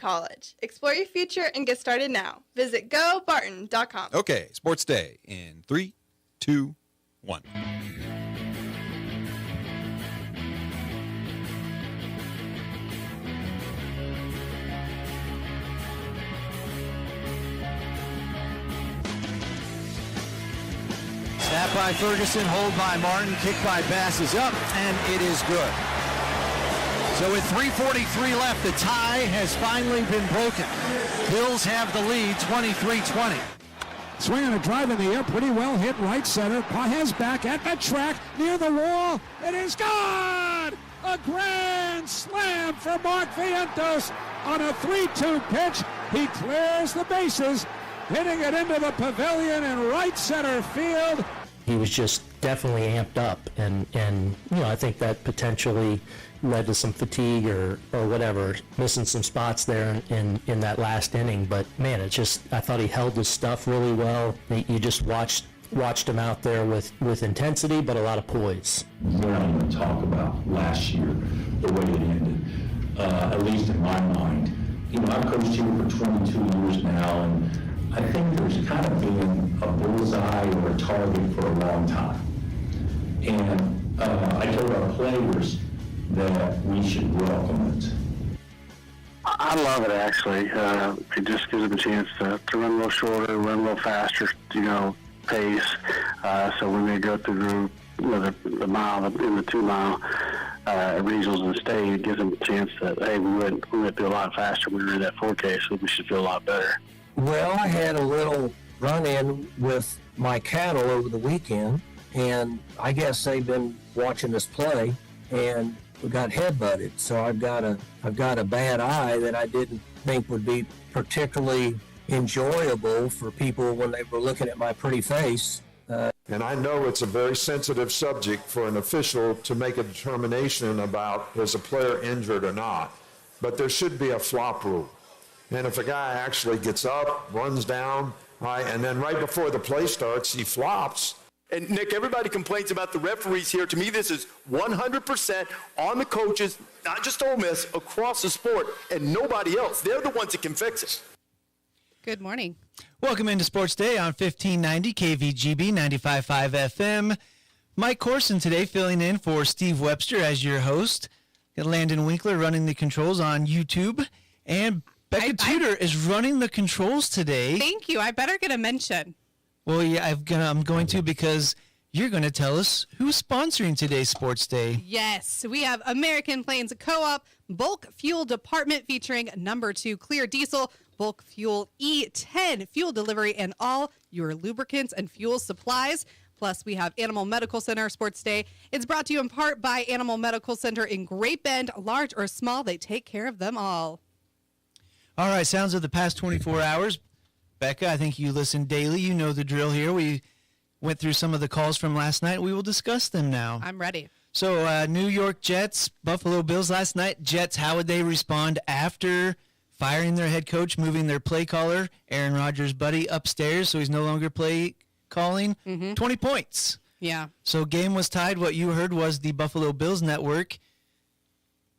college. Explore your future and get started now. Visit gobarton.com. Okay, Sports Day in 3, 2, 1. Snap by Ferguson, hold by Martin, kick by Bass is up, and it is good. So with 3:43 left, the tie has finally been broken. Bills have the lead, 23-20. Swing on a drive in the air, pretty well hit right center. Pages back at the track, near the wall. It is gone! A grand slam for Mark Vientos on a 3-2 pitch. He clears the bases, hitting it into the pavilion in right center field. He was just definitely amped up, and I think that potentially led to some fatigue or whatever, missing some spots there in that last inning. But man, I thought he held his stuff really well. You just watched him out there with intensity, but a lot of poise. We're not going to talk about last year, the way it ended, at least in my mind. I've coached here for 22 years now, and I think there's kind of been a bullseye or a target for a long time. And I told our players that we should welcome it. I love it, actually. It just gives them a chance to run a little shorter, run a little faster, pace. So when they go through the mile in the 2 mile regionals and state, it gives them a chance that, hey, we went through a lot faster when we were in that 4K, so we should feel a lot better. Well, I had a little run-in with my cattle over the weekend, and I guess they've been watching us play, and we got headbutted. So I've got a bad eye that I didn't think would be particularly enjoyable for people when they were looking at my pretty face. And I know it's a very sensitive subject for an official to make a determination about is a player injured or not. But there should be a flop rule. And if a guy actually gets up, runs down, right, and then right before the play starts, he flops. And Nick, everybody complains about the referees here. To me, this is 100% on the coaches, not just Ole Miss, across the sport, and nobody else. They're the ones that can fix it. Good morning. Welcome into Sports Day on 1590 KVGB 95.5 FM. Mike Corson today filling in for Steve Webster as your host. Got Landon Winkler running the controls on YouTube, and Becca Tudor is running the controls today. Thank you. I better get a mention. Well, yeah, I'm going to, because you're going to tell us who's sponsoring today's Sports Day. Yes, we have American Plains Co-op Bulk Fuel Department featuring number 2 Clear Diesel, Bulk Fuel E10 fuel delivery, and all your lubricants and fuel supplies. Plus, we have Animal Medical Center Sports Day. It's brought to you in part by Animal Medical Center in Great Bend. Large or small, they take care of them all. All right, sounds of the past 24 hours. Becca, I think you listen daily. You know the drill here. We went through some of the calls from last night. We will discuss them now. I'm ready. So, New York Jets, Buffalo Bills last night. Jets, how would they respond after firing their head coach, moving their play caller, Aaron Rodgers' buddy, upstairs, so he's no longer play calling? 20 points. Yeah. So, game was tied. What you heard was the Buffalo Bills network.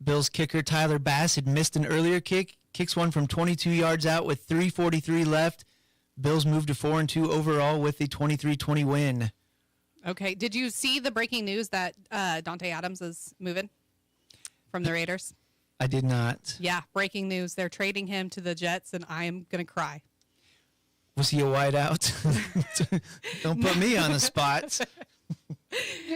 Bills kicker Tyler Bass had missed an earlier kick. Kicks one from 22 yards out with 3:43 left. Bills moved to 4-2 overall with the 23-20 win. Okay. Did you see the breaking news that Dante Adams is moving from the Raiders? I did not. Yeah, breaking news. They're trading him to the Jets, and I am going to cry. Was he a wideout? Don't put me on the spot.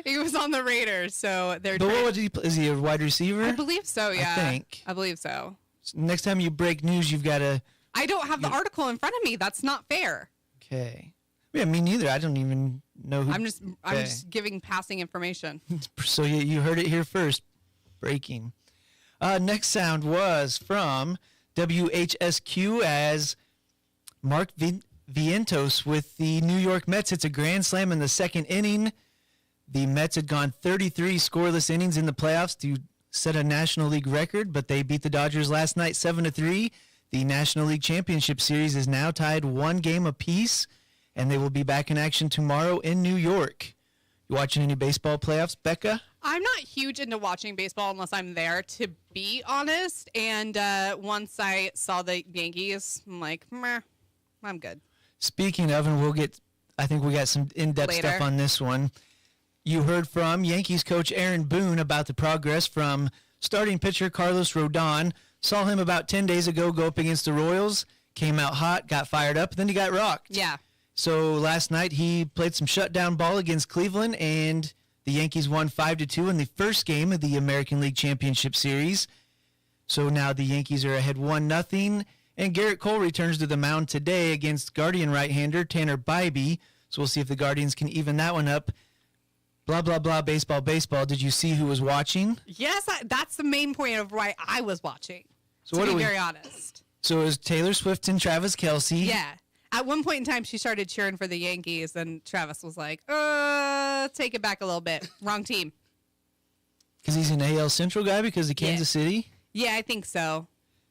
He was on the Raiders, so they're. But what was he? Is he a wide receiver? I believe so. Yeah, I believe so. Next time you break news, you've got to. I don't have the article in front of me. That's not fair. Okay. Yeah, me neither. I don't even know who. I'm just giving passing information. So you heard it here first. Breaking. Next sound was from WHSQ as Mark Vientos with the New York Mets. It's a grand slam in the second inning. The Mets had gone 33 scoreless innings in the playoffs to set a National League record, but they beat the Dodgers last night 7-3. The National League Championship Series is now tied 1 game apiece, and they will be back in action tomorrow in New York. You watching any baseball playoffs, Becca? I'm not huge into watching baseball unless I'm there, to be honest. And once I saw the Yankees, I'm like, meh, I'm good. Speaking of, and I think we got some in-depth Later. stuff on this one. You heard from Yankees coach Aaron Boone about the progress from starting pitcher Carlos Rodon. Saw him about 10 days ago go up against the Royals. Came out hot, got fired up, then he got rocked. Yeah. So last night he played some shutdown ball against Cleveland, and the Yankees won 5-2 in the first game of the American League Championship Series. So now the Yankees are ahead 1-0, and Garrett Cole returns to the mound today against Guardian right-hander Tanner Bybee. So we'll see if the Guardians can even that one up. Blah, blah, blah, baseball, baseball. Did you see who was watching? Yes, that's the main point of why I was watching, So to what be do we- very honest. So it was Taylor Swift and Travis Kelce. Yeah. At one point in time, she started cheering for the Yankees, and Travis was like, take it back a little bit. Wrong team. Because he's an AL Central guy because of Kansas City? Yeah, I think so.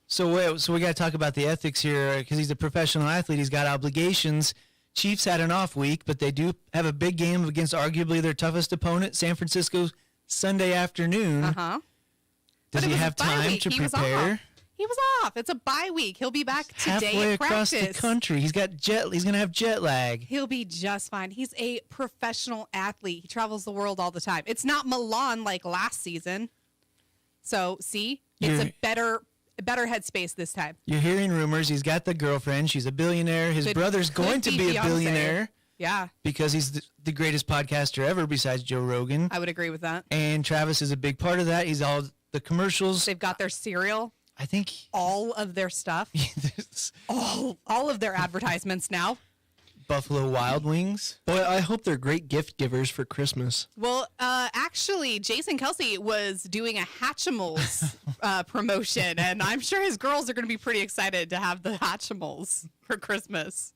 So we got to talk about the ethics here because he's a professional athlete. He's got obligations. Chiefs had an off week, but they do have a big game against arguably their toughest opponent, San Francisco, Sunday afternoon. Uh-huh. Does But it he was a have bye time week. to He was prepare? off. He was off. It's a bye week. He'll be back today Halfway at across practice. the country. He's going to have jet lag. He'll be just fine. He's a professional athlete. He travels the world all the time. It's not Milan like last season. So, see? It's a better headspace this time. You're hearing rumors. He's got the girlfriend. She's a billionaire. His brother's going to be a Beyonce. billionaire. Yeah. Because he's the greatest podcaster ever besides Joe Rogan. I would agree with that. And Travis is a big part of that. He's all the commercials. They've got their cereal. I think all of their stuff. all of their advertisements now. Buffalo Wild Wings. Boy, I hope they're great gift givers for Christmas. Well, actually, Jason Kelsey was doing a Hatchimals promotion, and I'm sure his girls are going to be pretty excited to have the Hatchimals for Christmas.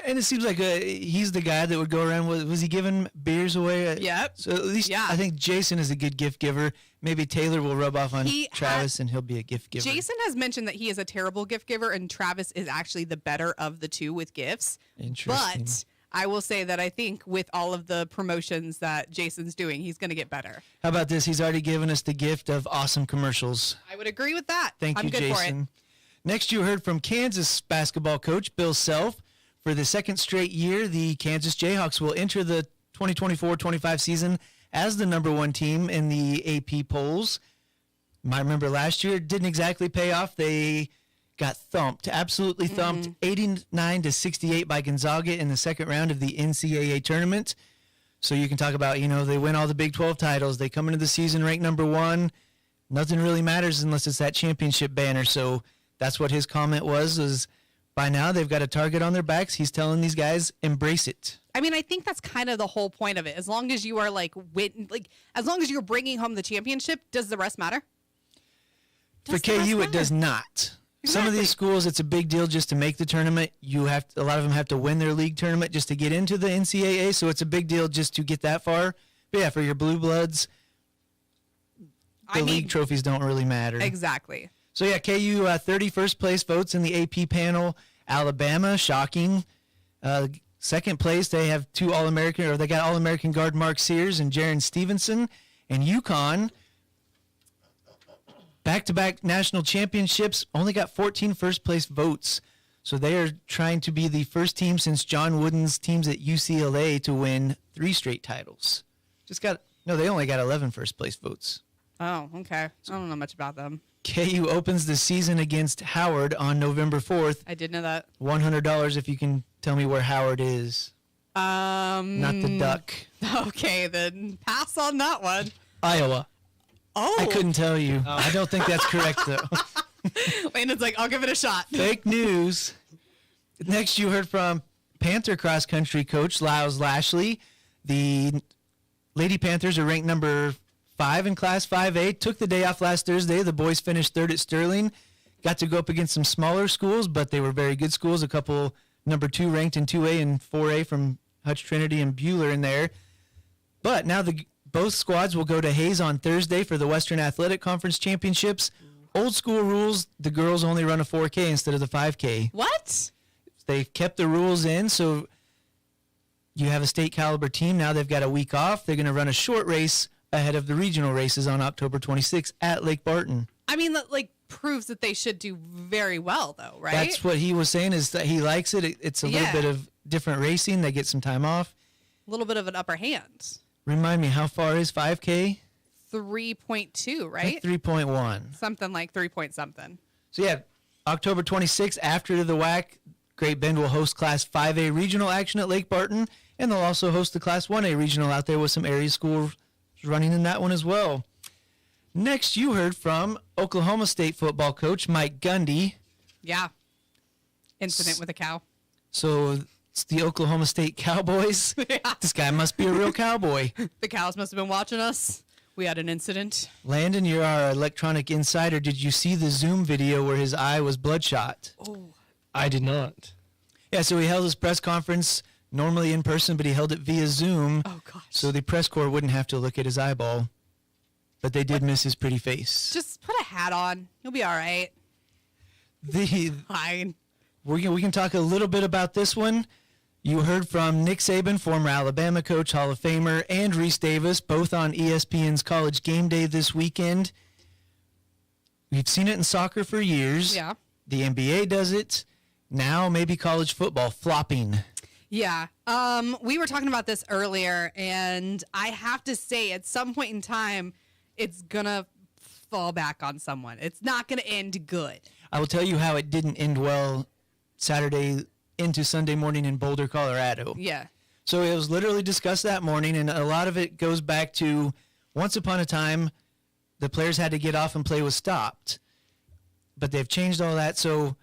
And it seems like he's the guy that would go around. Was he giving beers away? Yep. So at least I think Jason is a good gift giver. Maybe Taylor will rub off on Travis and he'll be a gift giver. Jason has mentioned that he is a terrible gift giver, and Travis is actually the better of the two with gifts. Interesting. But I will say that I think with all of the promotions that Jason's doing, he's going to get better. How about this? He's already given us the gift of awesome commercials. I would agree with that. Thank I'm you, good Jason. for it. Next, you heard from Kansas basketball coach Bill Self. For the second straight year, the Kansas Jayhawks will enter the 2024-25 season as the number one team in the AP polls. You might remember last year, it didn't exactly pay off. They got thumped, absolutely thumped, 89-68 by Gonzaga in the second round of the NCAA tournament. So you can talk about, they win all the Big 12 titles. They come into the season ranked number one. Nothing really matters unless it's that championship banner. So that's what his comment was by now they've got a target on their backs. He's telling these guys, embrace it. I mean, I think that's kind of the whole point of it. As long as you are as long as you're bringing home the championship, does the rest matter? For KU, it does not. Some of these schools, it's a big deal just to make the tournament. A lot of them have to win their league tournament just to get into the NCAA, so it's a big deal just to get that far. But yeah, for your Blue Bloods, the league trophies don't really matter. Exactly. So yeah, KU 31st place votes in the AP panel. Alabama, shocking. Second place, they have they got All-American guard Mark Sears and Jaron Stevenson. And UConn, back-to-back national championships, only got 14 first-place votes. So they are trying to be the first team since John Wooden's teams at UCLA to win 3 straight titles. They only got 11 first-place votes. Oh, okay. I don't know much about them. KU opens the season against Howard on November 4th. I did know that. $100 if you can tell me where Howard is. Not the Duck. Okay, then pass on that one. Iowa. Oh. I couldn't tell you. I don't think that's correct, though. Landon's like, I'll give it a shot. Fake news. Next, you heard from Panther cross-country coach Lyles Lashley. The Lady Panthers are ranked number 5 in Class 5A. Took the day off last Thursday. The boys finished 3rd at Sterling. Got to go up against some smaller schools, but they were very good schools. A couple number 2 ranked in 2A and 4A from Hutch Trinity and Bueller in there. But now both squads will go to Hayes on Thursday for the Western Athletic Conference Championships. Old school rules, the girls only run a 4K instead of the 5K. What? They kept the rules in, so you have a state caliber team. Now they've got a week off. They're going to run a short race ahead of the regional races on October 26th at Lake Barton. I mean, that like proves that they should do very well, though, right? That's what he was saying, is that he likes it. It's a little bit of different racing. They get some time off. A little bit of an upper hand. Remind me, how far is 5K? 3.2, right? 3.1. Something like 3 point something. So, yeah, October 26th, after the WAC, Great Bend will host Class 5A regional action at Lake Barton, and they'll also host the Class 1A regional out there with some area schools running in that one as well. Next, you heard from Oklahoma State football coach Mike Gundy. Yeah. Incident with a cow. So it's the Oklahoma State Cowboys. Yeah. This guy must be a real cowboy. The cows must have been watching us. We had an incident. Landon, you're our electronic insider. Did you see the Zoom video where his eye was bloodshot? Oh. I did not. Yeah, so he held his press conference normally in person, but he held it via Zoom. Oh, gosh. So the press corps wouldn't have to look at his eyeball. But they did miss his pretty face. Just put a hat on. You'll be all right. Fine. We can talk a little bit about this one. You heard from Nick Saban, former Alabama coach, Hall of Famer, and Reese Davis, both on ESPN's College Game Day this weekend. We've seen it in soccer for years. Yeah. The NBA does it. Now maybe college football flopping. Yeah. We were talking about this earlier, and I have to say, at some point in time, it's going to fall back on someone. It's not going to end good. I will tell you how it didn't end well Saturday into Sunday morning in Boulder, Colorado. Yeah. So it was literally discussed that morning, and a lot of it goes back to once upon a time, the players had to get off and play was stopped. But they've changed all that, so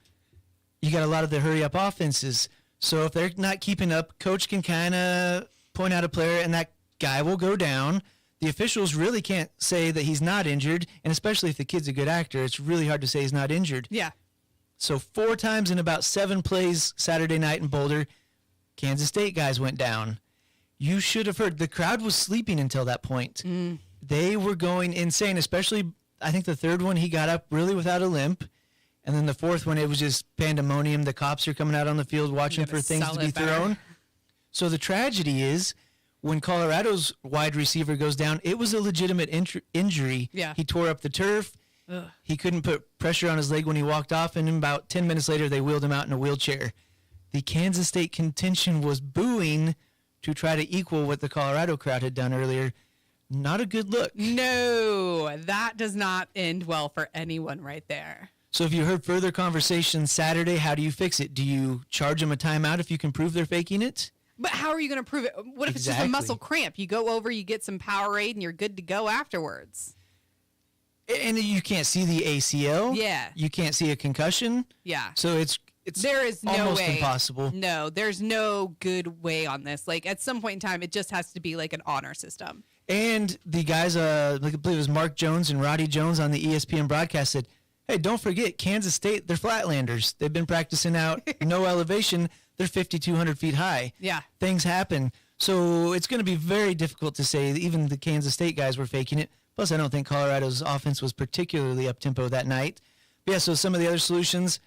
you got a lot of the hurry-up offenses. So if they're not keeping up, coach can kind of point out a player, and that guy will go down. The officials really can't say that he's not injured, and especially if the kid's a good actor, it's really hard to say he's not injured. Yeah. So 4 times in about 7 plays Saturday night in Boulder, Kansas State guys went down. You should have heard. The crowd was sleeping until that point. They were going insane, especially I think the third one he got up really without a limp. And then the fourth one, it was just pandemonium. The cops are coming out on the field watching for things to be thrown. So the tragedy is when Colorado's wide receiver goes down, it was a legitimate injury. Yeah. He tore up the turf. Ugh. He couldn't put pressure on his leg when he walked off, and about 10 minutes later, they wheeled him out in a wheelchair. The Kansas State contention was booing to try to equal what the Colorado crowd had done earlier. Not a good look. No, that does not end well for anyone right there. So if you heard further conversation Saturday, how do you fix it? Do you charge them a timeout if you can prove they're faking it? But how are you going to prove it? What if it's just a muscle cramp? You go over, you get some Powerade, and you're good to go afterwards. And you can't see the ACL. Yeah. You can't see a concussion. Yeah. So it's there is no almost way. impossible. No, there's no good way on this. Like at some point in time, it just has to be like an honor system. And the guys, I believe it was Mark Jones and Roddy Jones on the ESPN broadcast said, hey, don't forget, Kansas State, they're flatlanders. They've been practicing out no elevation. They're 5,200 feet high. Yeah. Things happen. So it's going to be very difficult to say that even the Kansas State guys were faking it. Plus, I don't think Colorado's offense was particularly up-tempo that night. But yeah, so some of the other solutions,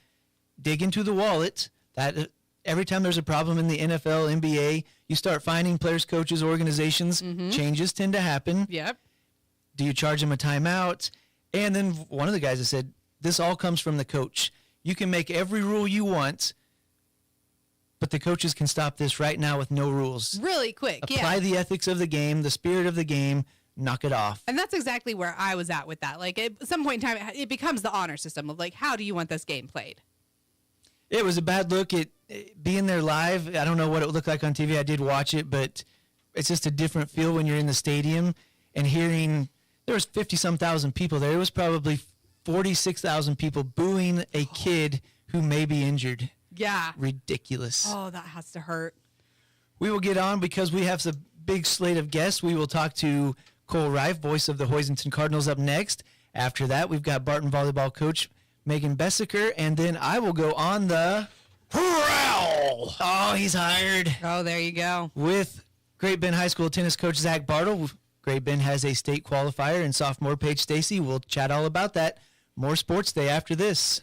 dig into the wallet. That every time there's a problem in the NFL, NBA, you start finding players, coaches, organizations, changes tend to happen. Yep. Do you charge them a timeout? And then one of the guys has said, this all comes from the coach. You can make every rule you want, but the coaches can stop this right now with no rules. Really quick, Apply the ethics of the game, the spirit of the game, knock it off. And that's exactly where I was at with that. Like at some point in time, it becomes the honor system of like, how do you want this game played? It was a bad look at being there live. I don't know what it would look like on TV. I did watch it, but it's just a different feel when you're in the stadium and hearing there was 50-some thousand people there. It was probably 46,000 people booing a kid who may be injured. Yeah. Ridiculous. Oh, that has to hurt. We will get on because we have some big slate of guests. We will talk to Cole Reif, voice of the Hoisington Cardinals, up next. After that, we've got Barton volleyball coach Megan Bessaker, and then I will go on the prowl. Oh, he's hired. Oh, there you go. With Great Bend High School tennis coach Zach Bartle. Great Bend has a state qualifier, and sophomore Paige Stacy. We'll chat all about that. More Sports Day after this.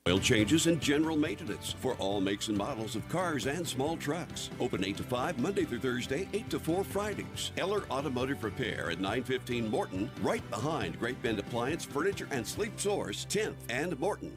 Oil changes and general maintenance for all makes and models of cars and small trucks. Open 8 to 5 Monday through Thursday, 8 to 4 Fridays. Eller Automotive Repair at 915 Morton, right behind Great Bend Appliance, Furniture, and Sleep Source, 10th and Morton.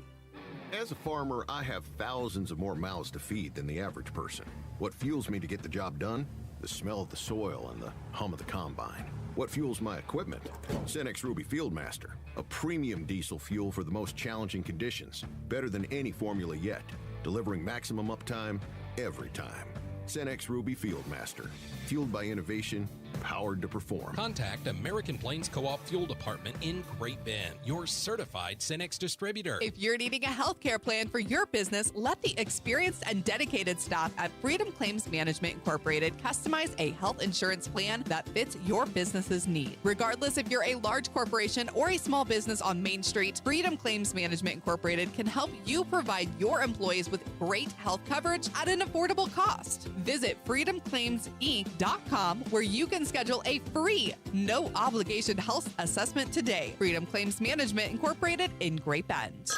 As a farmer, I have thousands of more mouths to feed than the average person. What fuels me to get the job done? The smell of the soil and the hum of the combine. What fuels my equipment? Cenex Ruby Fieldmaster, a premium diesel fuel for the most challenging conditions. Better than any formula yet, delivering maximum uptime every time. Cenex Ruby Fieldmaster, fueled by innovation, powered to perform. Contact American Plains Co-op Fuel Department in Great Bend, your certified Cenex distributor. If you're needing a healthcare plan for your business, let the experienced and dedicated staff at Freedom Claims Management Incorporated customize a health insurance plan that fits your business's need. Regardless if you're a large corporation or a small business on Main Street, Freedom Claims Management Incorporated can help you provide your employees with great health coverage at an affordable cost. Visit freedomclaimsinc.com where you can schedule a free, no-obligation health assessment today. Freedom Claims Management Incorporated in Great Bend.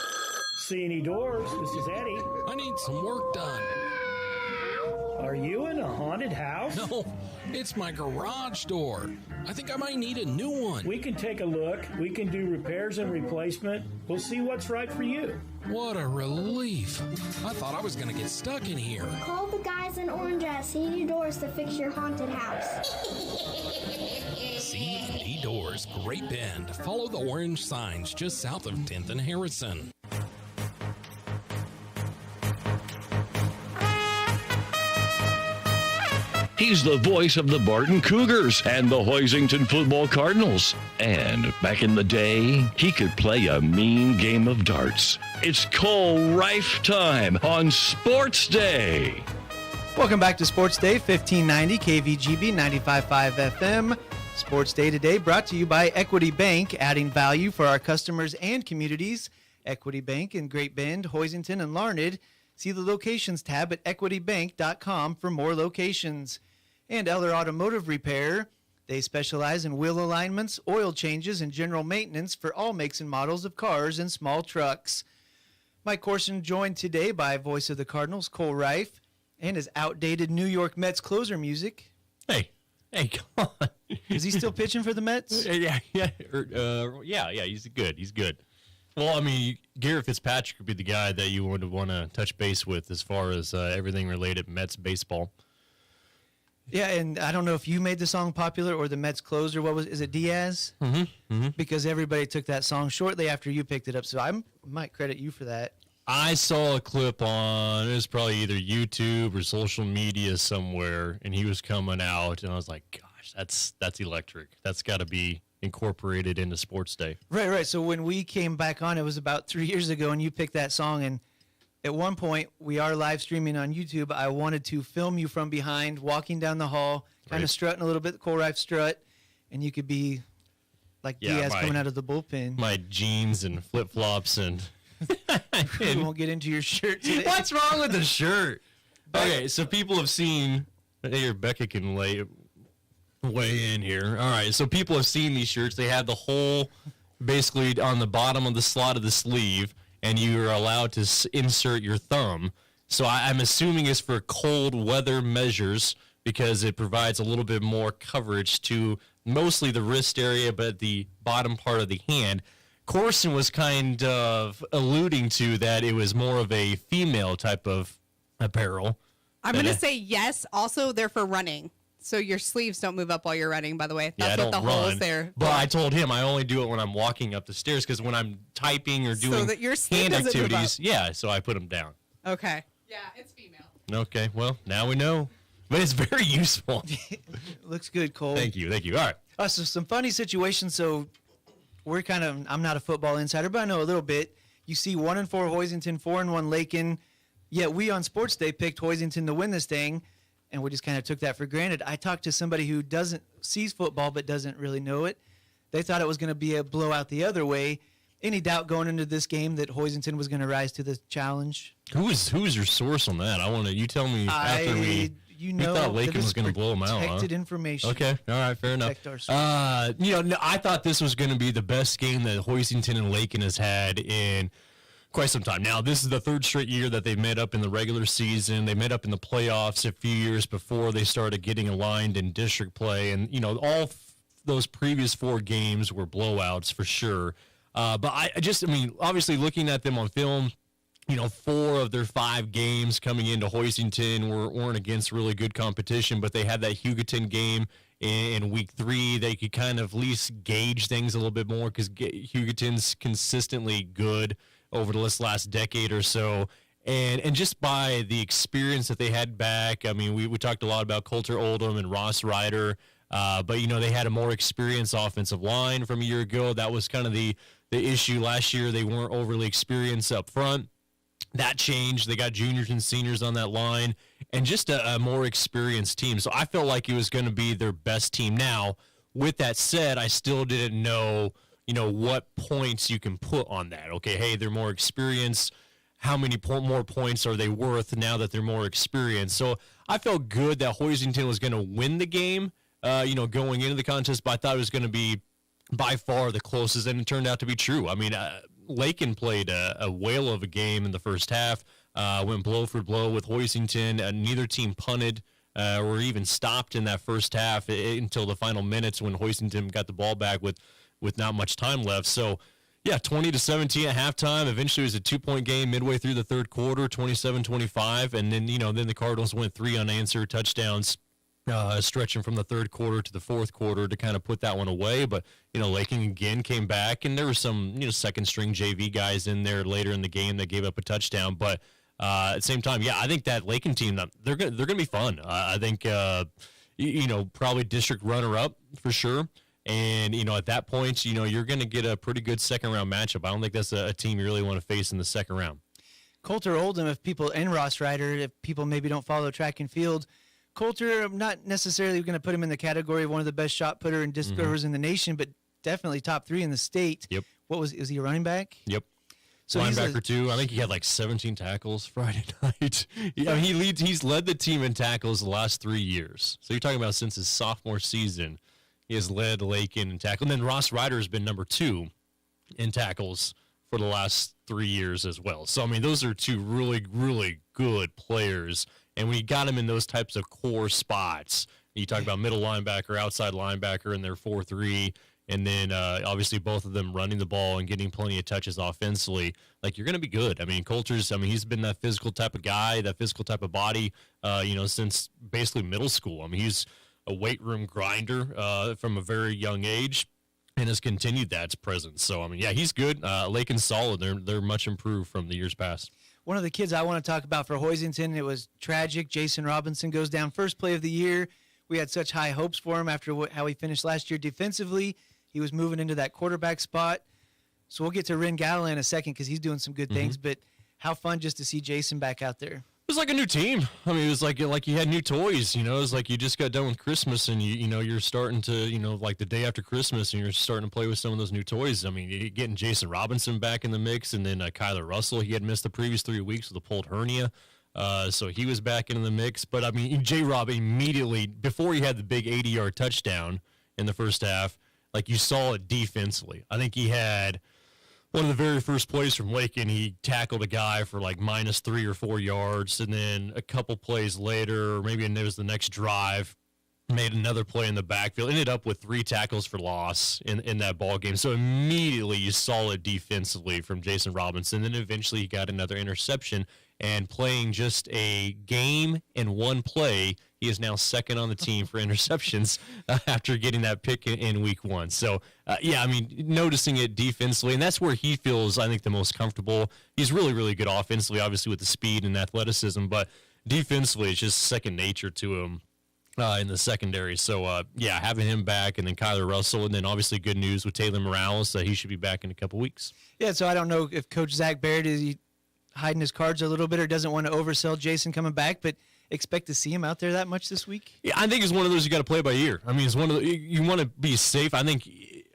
C&E Doors, this is Eddie. I need some work done. Are you in a haunted house? No, it's my garage door. I think I might need a new one. We can take a look. We can do repairs and replacement. We'll see what's right for you. What a relief. I thought I was going to get stuck in here. Call the guys in orange at C&E Doors to fix your haunted house. C&E Doors, Great Bend. Follow the orange signs just south of 10th and Harrison. He's the voice of the Barton Cougars and the Hoisington Football Cardinals. And back in the day, he could play a mean game of darts. It's Cole Rife time on Sports Day. Welcome back to Sports Day, 1590 KVGB 95.5 FM. Sports Day today brought to you by Equity Bank, adding value for our customers and communities. Equity Bank in Great Bend, Hoisington, and Larned. See the locations tab at equitybank.com for more locations. And Eller Automotive Repair. They specialize in wheel alignments, oil changes, and general maintenance for all makes and models of cars and small trucks. Mike Corson joined today by voice of the Cardinals, Cole Rife, and his outdated New York Mets closer music. Hey, come on. Is he still pitching for the Mets? Yeah, he's good. Well, I mean, Garrett Fitzpatrick would be the guy that you would want to touch base with as far as everything related Mets baseball. Yeah, and I don't know if you made the song popular or the Mets closer. Is it Diaz? Mm-hmm. Because everybody took that song shortly after you picked it up, so I might credit you for that. I saw a clip on, it was probably either YouTube or social media somewhere, and he was coming out, and I was like, gosh, that's electric. That's got to be incorporated into Sports Day. Right. So when we came back on, it was about 3 years ago, and you picked that song, and at one point, we are live streaming on YouTube. I wanted to film you from behind, walking down the hall, kind of strutting a little bit, the Cole Rife strut, and you could be like Diaz coming out of the bullpen. My jeans and flip-flops and... We won't get into your shirt today. What's wrong with the shirt? Okay, so people have seen... Hey, Rebecca can weigh in here. All right, so people have seen these shirts. They have the hole basically on the bottom of the slot of the sleeve, and you are allowed to insert your thumb. So I'm assuming it's for cold weather measures because it provides a little bit more coverage to mostly the wrist area, but the bottom part of the hand. Corson was kind of alluding to that it was more of a female type of apparel. I'm going to say yes. Also, they're for running. So your sleeves don't move up while you're running, by the way. That's what the hole is there. But I told him I only do it when I'm walking up the stairs because when I'm typing or doing that your sleeve hand doesn't move activities, so I put them down. Okay. Yeah, it's female. Okay, well, now we know. But it's very useful. Looks good, Cole. Thank you. All right. So some funny situations. So we're I'm not a football insider, but I know a little bit. You see 1-4 Hoisington, 4-1 Lakin. Yet we on Sports Day picked Hoisington to win this thing. And we just kind of took that for granted. I talked to somebody who sees football but doesn't really know it. They thought it was going to be a blowout the other way. Any doubt going into this game that Hoisington was going to rise to the challenge? Who's your source on that? You tell me after we thought Lakin was going to blow them out. Protected information. Okay, all right, fair enough. I thought this was going to be the best game that Hoisington and Lakin has had in quite some time. Now, this is the third straight year that they've met up in the regular season. They met up in the playoffs a few years before they started getting aligned in district play. And, all those previous 4 games were blowouts for sure. But I mean, obviously looking at them on film, 4 of their 5 games coming into Hoisington weren't against really good competition, but they had that Hugoton game in week 3. They could kind of at least gauge things a little bit more because Hugoton's consistently good over this last decade or so. And just by the experience that they had back, I mean, we talked a lot about Coulter Oldham and Ross Ryder, but, they had a more experienced offensive line from a year ago. That was kind of the issue last year. They weren't overly experienced up front. That changed. They got juniors and seniors on that line and just a more experienced team. So I felt like it was going to be their best team. Now, with that said, I still didn't know, what points you can put on that. Okay, hey, they're more experienced. How many more points are they worth now that they're more experienced? So I felt good that Hoisington was going to win the game, going into the contest, but I thought it was going to be by far the closest, and it turned out to be true. I mean, Lakin played a whale of a game in the first half, went blow for blow with Hoisington. Neither team punted or even stopped in that first half until the final minutes when Hoisington got the ball back with not much time left. So, yeah, 20-17 at halftime. Eventually, it was a 2-point game midway through the third quarter, 27-25. And then, then the Cardinals went 3 unanswered touchdowns, stretching from the third quarter to the fourth quarter to kind of put that one away. But, Lakin again came back, and there were some, second-string JV guys in there later in the game that gave up a touchdown. But at the same time, yeah, I think that Lakin team, they're gonna be fun. I think, probably district runner-up for sure. And, at that point, you're going to get a pretty good second-round matchup. I don't think that's a team you really want to face in the second round. Coulter Oldham, and Ross Ryder, if people maybe don't follow track and field, Coulter, I'm not necessarily going to put him in the category of one of the best shot putter and disc throwers in the nation, but definitely top 3 in the state. Yep. Is he a running back? Yep. So linebacker too. I think he had like 17 tackles Friday night. He's led the team in tackles the last 3 years. So you're talking about since his sophomore season, he has led Lakin in tackle. And then Ross Ryder has been number 2 in tackles for the last 3 years as well. So, I mean, those are 2 really, really good players. And we got them in those types of core spots. You talk about middle linebacker, outside linebacker, and they're 4-3. And then, obviously, both of them running the ball and getting plenty of touches offensively. Like, you're going to be good. I mean, Coulter's, he's been that physical type of guy, that physical type of body, since basically middle school. I mean, he's a weight room grinder from a very young age and has continued that presence. So, I mean, yeah, he's good. Lakin's solid. They're much improved from the years past. One of the kids I want to talk about for Hoisington, it was tragic. Jason Robinson goes down first play of the year. We had such high hopes for him after how he finished last year defensively. He was moving into that quarterback spot. So we'll get to Ren Gala in a second because he's doing some good things. But how fun just to see Jason back out there. It was like a new team. I mean, it was like you had new toys, It was like you just got done with Christmas and you're starting to, like the day after Christmas and you're starting to play with some of those new toys. I mean, you're getting Jason Robinson back in the mix and then Kyler Russell, he had missed the previous 3 weeks with a pulled hernia. So he was back in the mix. But, I mean, J-Rob immediately, before he had the big 80-yard touchdown in the first half, like you saw it defensively. I think he had one of the very first plays from Lakin, he tackled a guy for like -3 or 4 yards. And then a couple plays later, or maybe it was the next drive, made another play in the backfield, ended up with 3 tackles for loss in that ball game. So immediately you saw it defensively from Jason Robinson. Then eventually he got another interception. And playing just a game and 1 play, he is now second on the team for interceptions after getting that pick in week 1. So, yeah, I mean, noticing it defensively, and that's where he feels, I think, the most comfortable. He's really, really good offensively, obviously, with the speed and athleticism, but defensively, it's just second nature to him in the secondary. So, yeah, having him back, and then Kyler Russell, and then obviously good news with Taylor Morales that he should be back in a couple weeks. Yeah, so I don't know if Coach Zach Barrett is hiding his cards a little bit or doesn't want to oversell Jason coming back, but expect to see him out there that much this week? Yeah, I think it's one of those you got to play by ear. I mean, it's one of the, you want to be safe. I think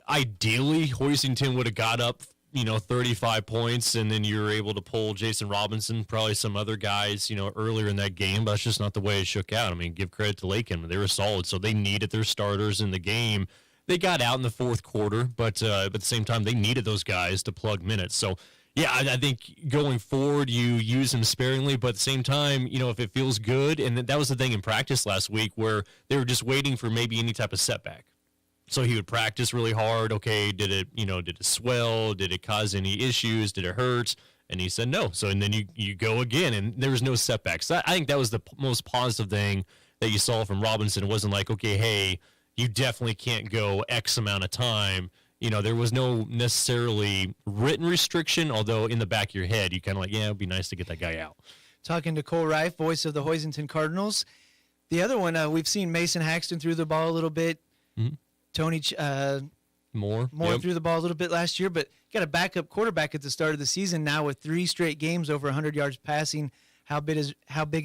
ideally Hoisington would have got up, 35 points, and then you're able to pull Jason Robinson, probably some other guys, earlier in that game, but that's just not the way it shook out. I mean, give credit to Lakin. They were solid, so they needed their starters in the game. They got out in the fourth quarter, but at the same time, they needed those guys to plug minutes. So, Yeah, I think going forward, you use him sparingly, but at the same time, if it feels good, and that was the thing in practice last week where they were just waiting for maybe any type of setback. So he would practice really hard. Okay, did it swell? Did it cause any issues? Did it hurt? And he said no. So, and then you go again, and there was no setbacks. I think that was the most positive thing that you saw from Robinson. It wasn't like, okay, hey, you definitely can't go X amount of time. There was no necessarily written restriction, although in the back of your head, you kind of like, yeah, it'd be nice to get that guy out. Talking to Cole Reif, voice of the Hoisington Cardinals. The other one, we've seen Mason Haxton threw the ball a little bit. Mm-hmm. Tony Moore threw the ball a little bit last year, but got a backup quarterback at the start of the season now with 3 straight games over 100 yards passing. How big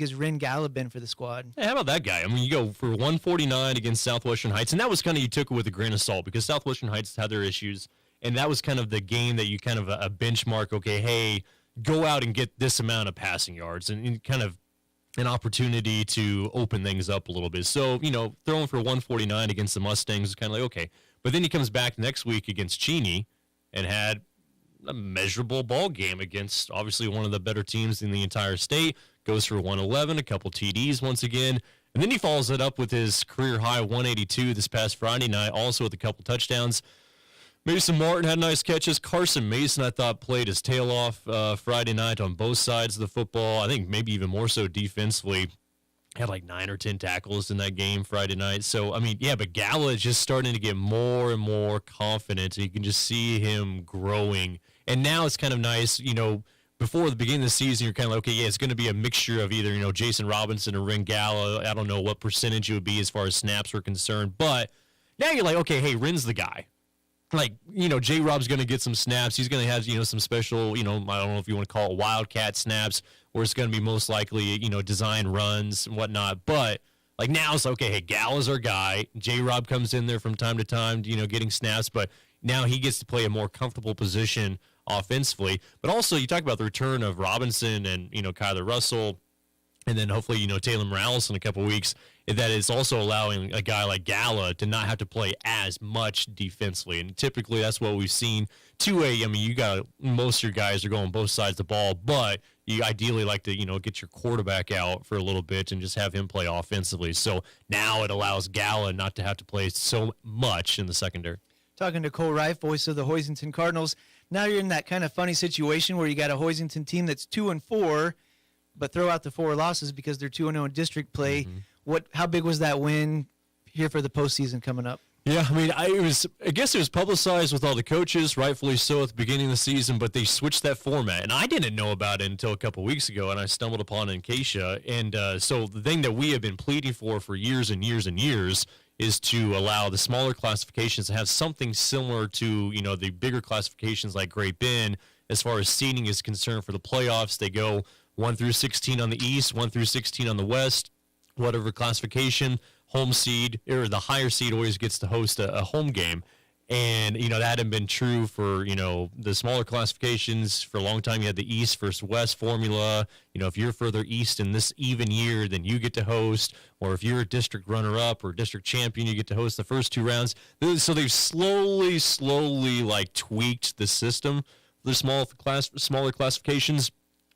has Ren Galla been for the squad? Hey, how about that guy? I mean, you go for 149 against Southwestern Heights, and that was kind of, you took it with a grain of salt because Southwestern Heights had their issues, and that was kind of the game that you kind of a benchmark, okay, hey, go out and get this amount of passing yards and kind of an opportunity to open things up a little bit. So, throwing for 149 against the Mustangs is kind of like, okay. But then he comes back next week against Cheney and had a measurable ball game against obviously one of the better teams in the entire state, goes for 111, a couple TDs once again, and then he follows it up with his career high 182 this past Friday night, also with a couple touchdowns. Mason Martin had nice catches. Carson Mason, I thought, played his tail off Friday night on both sides of the football. I think maybe even more so defensively. Had like 9 or 10 tackles in that game Friday night. So, I mean, yeah, but Galla is just starting to get more and more confident. You can just see him growing. And now it's kind of nice, before the beginning of the season, you're kind of like, okay, yeah, it's going to be a mixture of either, Jason Robinson or Ren Galla. I don't know what percentage it would be as far as snaps are concerned. But now you're like, okay, hey, Ren's the guy. Like, J-Rob's going to get some snaps. He's going to have, some special, I don't know if you want to call it wildcat snaps, where it's going to be most likely, design runs and whatnot. But, like, now it's okay, hey, Galla's our guy. J-Rob comes in there from time to time, getting snaps. But now he gets to play a more comfortable position offensively. But also, you talk about the return of Robinson and, Kyler Russell, and then hopefully, Taylor Morales in a couple weeks. That is also allowing a guy like Galla to not have to play as much defensively. And typically that's what we've seen. 2A, I mean, you got most of your guys are going both sides of the ball, but you ideally like to, get your quarterback out for a little bit and just have him play offensively. So now it allows Galla not to have to play so much in the secondary. Talking to Cole Reif, voice of the Hoisington Cardinals. Now you're in that kind of funny situation where you got a Hoisington team that's 2-4, but throw out the 4 losses because they're 2-0 in district play. Mm-hmm. How big was that win here for the postseason coming up? Yeah, I mean, I guess it was publicized with all the coaches, rightfully so, at the beginning of the season, but they switched that format, and I didn't know about it until a couple weeks ago, and I stumbled upon it in Acacia, and so the thing that we have been pleading for years and years and years is to allow the smaller classifications to have something similar to, the bigger classifications like Great Bend. As far as seeding is concerned for the playoffs, they go 1 through 16 on the East, 1 through 16 on the West. Whatever classification, home seed, or the higher seed always gets to host a home game. And, that hadn't been true for, the smaller classifications. For a long time, you had the East versus West formula. If you're further east in this even year, then you get to host. Or if you're a district runner-up or district champion, you get to host the first 2 rounds. So they've slowly, like, tweaked the system for the smaller classifications.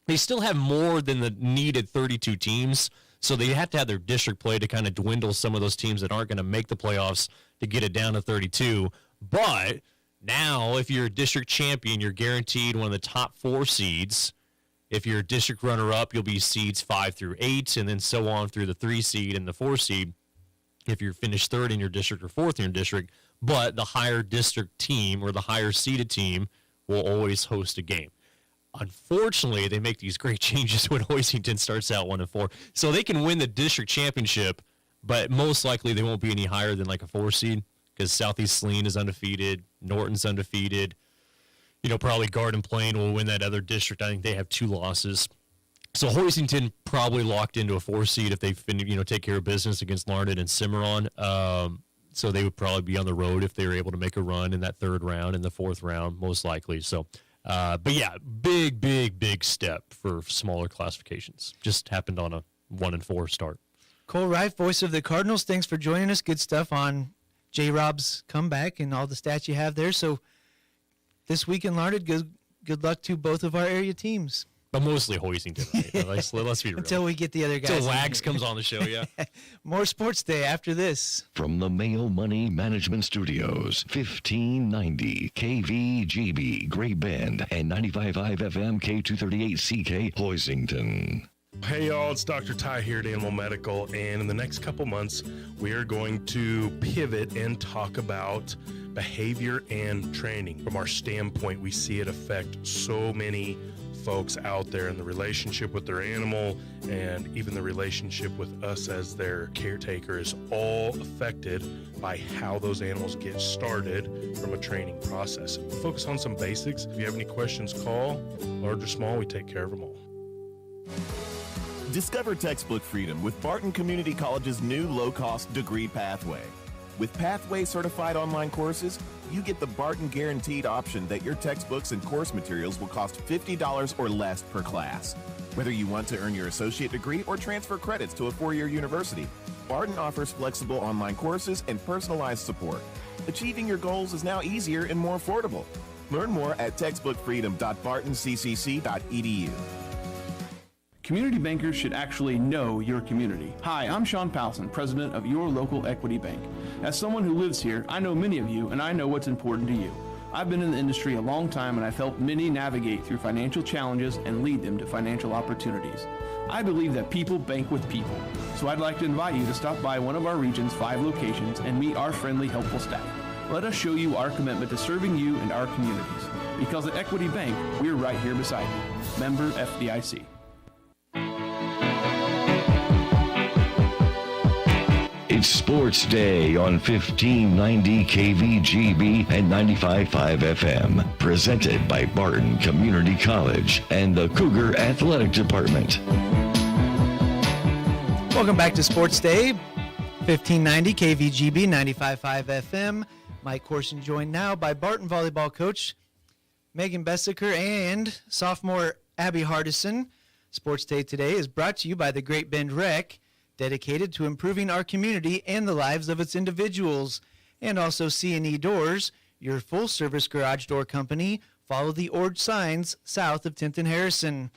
They still have more than the needed 32 teams. So they have to have their district play to kind of dwindle some of those teams that aren't going to make the playoffs to get it down to 32. But now, if you're a district champion, you're guaranteed one of the top 4 seeds. If you're a district runner-up, you'll be seeds 5 through 8, and then so on through the 3 seed and the 4 seed if you're finished 3rd in your district or 4th in your district. But the higher district team or the higher seeded team will always host a game. Unfortunately, they make these great changes when Hoisington starts out 1-4. So they can win the district championship, but most likely they won't be any higher than like a 4 seed because Southeast Saline is undefeated, Norton's undefeated. Probably Garden Plain will win that other district. I think they have 2 losses. So Hoisington probably locked into a 4 seed if they take care of business against Larned and Cimarron. So they would probably be on the road if they were able to make a run in that 3rd round and the 4th round, most likely. So. But yeah, big step for smaller classifications. Just happened on a 1-4 start. Cole Reif, voice of the Cardinals. Thanks for joining us. Good stuff on J-Rob's comeback and all the stats you have there. So this week in Larned, good luck to both of our area teams. But mostly Hoisington, right? Let's be real. Until we get the other guys. Until in Wags here. comes on the show, yeah. More Sports Day after this. From the Mayo Money Management Studios, 1590 KVGB, Great Bend, and 95.5 FM K238CK, Hoisington. Hey y'all, it's Dr. Ty here at Animal Medical, and in the next couple months, we are going to pivot and talk about behavior and training. From our standpoint, we see it affect so many folks out there in the relationship with their animal and even the relationship with us as their caretaker is all affected by how those animals get started from a training process. We focus on some basics. If you have any questions, call. Large or small, we take care of them all. Discover textbook freedom with Barton Community College's new low-cost degree pathway. With Pathway certified online courses, you get the Barton guaranteed option that your textbooks and course materials will cost $50 or less per class. Whether you want to earn your associate degree or transfer credits to a four-year university, Barton offers flexible online courses and personalized support. Achieving your goals is now easier and more affordable. Learn more at textbookfreedom.bartonccc.edu. Community bankers should actually know your community. Hi, I'm Sean Powelson, president of Your Local Equity Bank. As someone who lives here, I know many of you, and I know what's important to you. I've been in the industry a long time, and I've helped many navigate through financial challenges and lead them to financial opportunities. I believe that people bank with people, so I'd like to invite you to stop by one of our region's 5 locations and meet our friendly, helpful staff. Let us show you our commitment to serving you and our communities. Because at Equity Bank, we're right here beside you. Member FDIC. It's Sports Day on 1590 KVGB and 95.5 FM. Presented by Barton Community College and the Cougar Athletic Department. Welcome back to Sports Day, 1590 KVGB, 95.5 FM. Mike Corson joined now by Barton volleyball coach Megan Bessaker and sophomore Abby Hardison. Sports Day today is brought to you by the Great Bend Rec, dedicated to improving our community and the lives of its individuals. And also C&E Doors, your full-service garage door company. Follow the orange signs south of 10th and Harrison.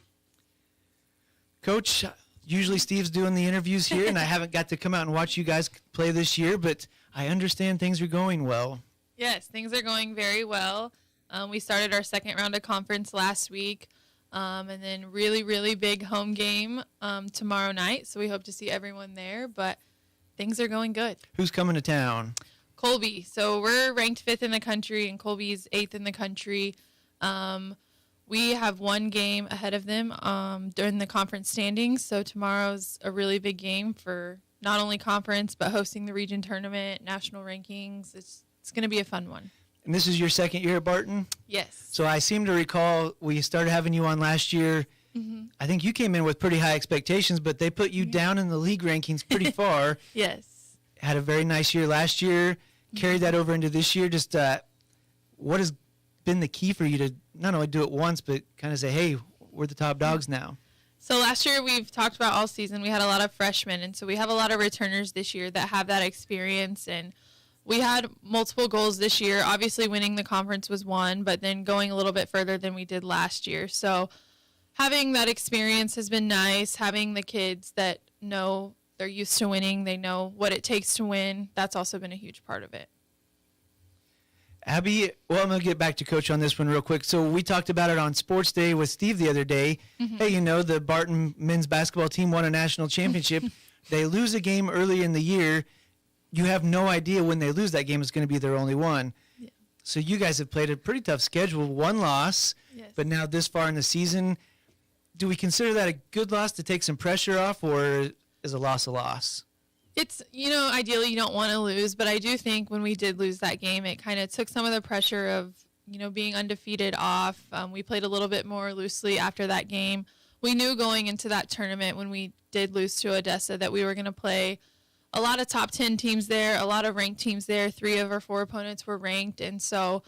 Coach, usually Steve's doing the interviews here, and I haven't got to come out and watch you guys play this year, but I understand things are going well. Yes, things are going very well. We started our second round of conference last week. And then really big home game tomorrow night. So we hope to see everyone there, but things are going good. Who's coming to town? Colby. So we're ranked 5th in the country, and Colby's 8th in the country. We have one game ahead of them during the conference standings. So tomorrow's a really big game for not only conference, but hosting the region tournament, national rankings. It's going to be a fun one. And this is your second year at Barton? Yes. So I seem to recall we started having you on last year. Mm-hmm. I think you came in with pretty high expectations, but they put you down in the league rankings pretty far. Yes. Had a very nice year last year, carried that over into this year. Just what has been the key for you to not only do it once, but kind of say, hey, we're the top dogs now? So last year we've talked about all season. We had a lot of freshmen, and so we have a lot of returners this year that have that experience, and we had multiple goals this year. Obviously, winning the conference was one, but then going a little bit further than we did last year. So having that experience has been nice. Having the kids that know they're used to winning, they know what it takes to win, that's also been a huge part of it. Abby, well, I'm going to get back to Coach on this one real quick. So we talked about it on Sports Day with Steve the other day. Mm-hmm. Hey, the Barton men's basketball team won a national championship. They lose a game early in the year. You have no idea when they lose that game is going to be their only one. Yeah. So you guys have played a pretty tough schedule, one loss, yes. But now this far in the season, do we consider that a good loss to take some pressure off, or is a loss a loss? It's, ideally you don't want to lose, but I do think when we did lose that game, it kind of took some of the pressure of, being undefeated off. We played a little bit more loosely after that game. We knew going into that tournament when we did lose to Odessa that we were going to play a lot of top 10 teams there, a lot of ranked teams there. 3 of our 4 opponents were ranked, and so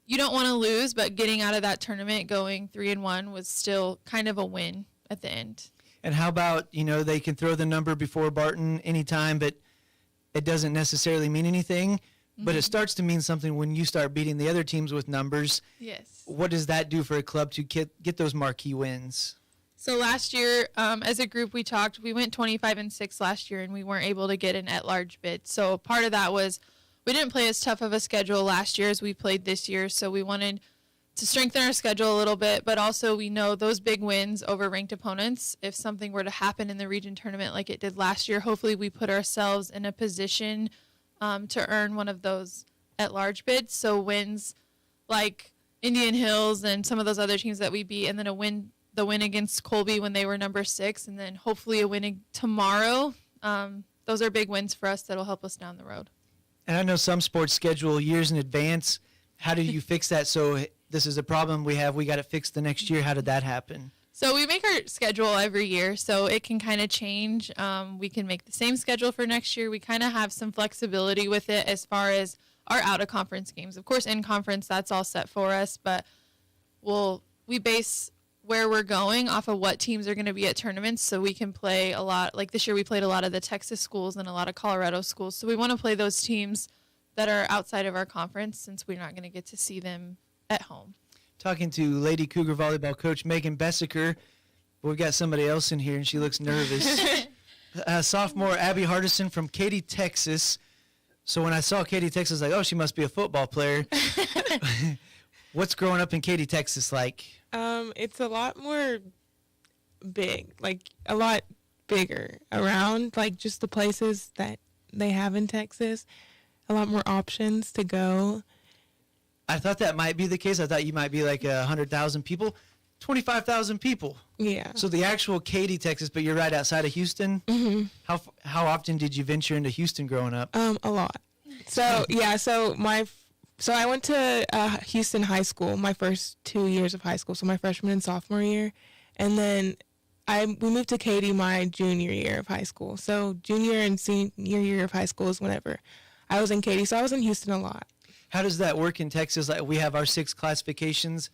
you don't want to lose, but getting out of that tournament going 3-1 was still kind of a win at the end. And how about, they can throw the number before Barton anytime, but it doesn't necessarily mean anything. But it starts to mean something when you start beating the other teams with numbers. Yes. What does that do for a club to get those marquee wins? So last year, as a group, we went 25-6 last year, and we weren't able to get an at-large bid. So part of that was we didn't play as tough of a schedule last year as we played this year. So we wanted to strengthen our schedule a little bit, but also we know those big wins over ranked opponents. If something were to happen in the region tournament like it did last year, hopefully we put ourselves in a position to earn one of those at-large bids. So wins like Indian Hills and some of those other teams that we beat, and then the win against Colby when they were number 6, and then hopefully a win tomorrow. Those are big wins for us that'll help us down the road. And I know some sports schedule years in advance. How do you fix that? So this is a problem we have. We got it fixed the next year. How did that happen? So we make our schedule every year, so it can kind of change. We can make the same schedule for next year. We kind of have some flexibility with it as far as our out-of-conference games. Of course, in conference, that's all set for us, but we base where we're going off of what teams are going to be at tournaments, so we can play a lot. Like this year, we played a lot of the Texas schools and a lot of Colorado schools, so we want to play those teams that are outside of our conference since we're not going to get to see them at home. Talking to Lady Cougar volleyball coach Megan Bessaker. We've got somebody else in here, and she looks nervous. Sophomore Abby Hardison from Katy, Texas. So when I saw Katy, Texas, I was like, oh, she must be a football player. What's growing up in Katy, Texas like? It's a lot more big, like a lot bigger around, like just the places that they have in Texas. A lot more options to go. I thought that might be the case. I thought you might be like 100,000 people. 25,000 people. Yeah. So the actual Katy, Texas, but you're right outside of Houston. Mm-hmm. How often did you venture into Houston growing up? A lot. So yeah. So I went to Houston High School my first 2 years of high school. So my freshman and sophomore year, and then we moved to Katy my junior year of high school. So junior and senior year of high school is whenever I was in Katy. So I was in Houston a lot. How does that work in Texas? Like we have our 6 classifications.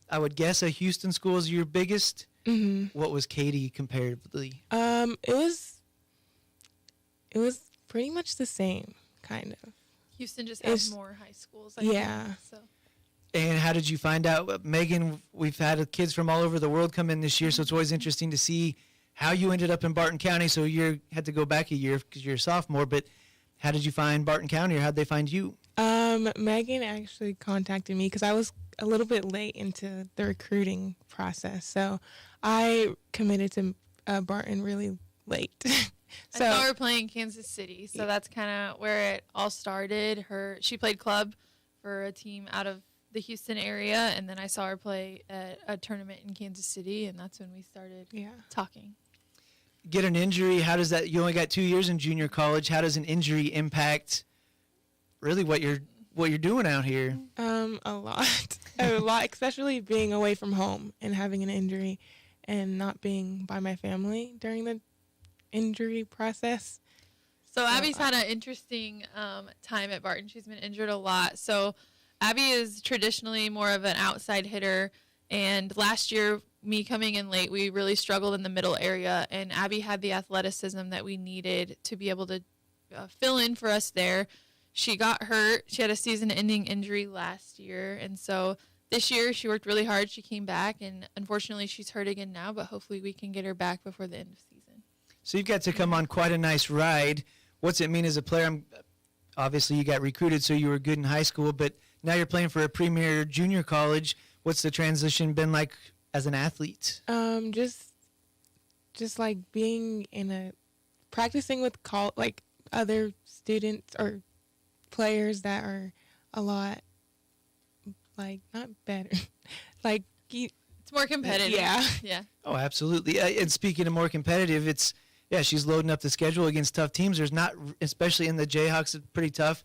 I would guess a Houston school is your biggest. Mm-hmm. What was Katy comparatively? It was pretty much the same, kind of. Houston just has more high schools. Yeah. So. And how did you find out? Megan, we've had kids from all over the world come in this year, so it's always interesting to see how you ended up in Barton County. So you had to go back a year because you're a sophomore, but how did you find Barton County, or how'd they find you? Megan actually contacted me because I was a little bit late into the recruiting process. So I committed to Barton really late. So, I saw her playing Kansas City, so that's kind of where it all started. She played club for a team out of the Houston area, and then I saw her play at a tournament in Kansas City, and that's when we started talking. Get an injury, how does that, you only got 2 years in junior college, how does an injury impact really what you're doing out here? A lot, especially being away from home and having an injury and not being by my family during the injury process. So Abby's had an interesting time at Barton. She's been injured a lot. So Abby is traditionally more of an outside hitter, and last year, me coming in late, we really struggled in the middle area, and Abby had the athleticism that we needed to be able to fill in for us there. She got hurt. She had a season-ending injury last year, and so this year she worked really hard. She came back, and unfortunately she's hurt again now, but hopefully we can get her back before the end of season. So you've got to come on quite a nice ride. What's it mean as a player? Obviously you got recruited, so you were good in high school, but now you're playing for a premier junior college. What's the transition been like as an athlete? Just like being practicing with other students or players that are a lot not better, it's more competitive. Yeah. Oh, absolutely. And speaking of more competitive, she's loading up the schedule against tough teams. There's not, especially in the Jayhawks, it's pretty tough.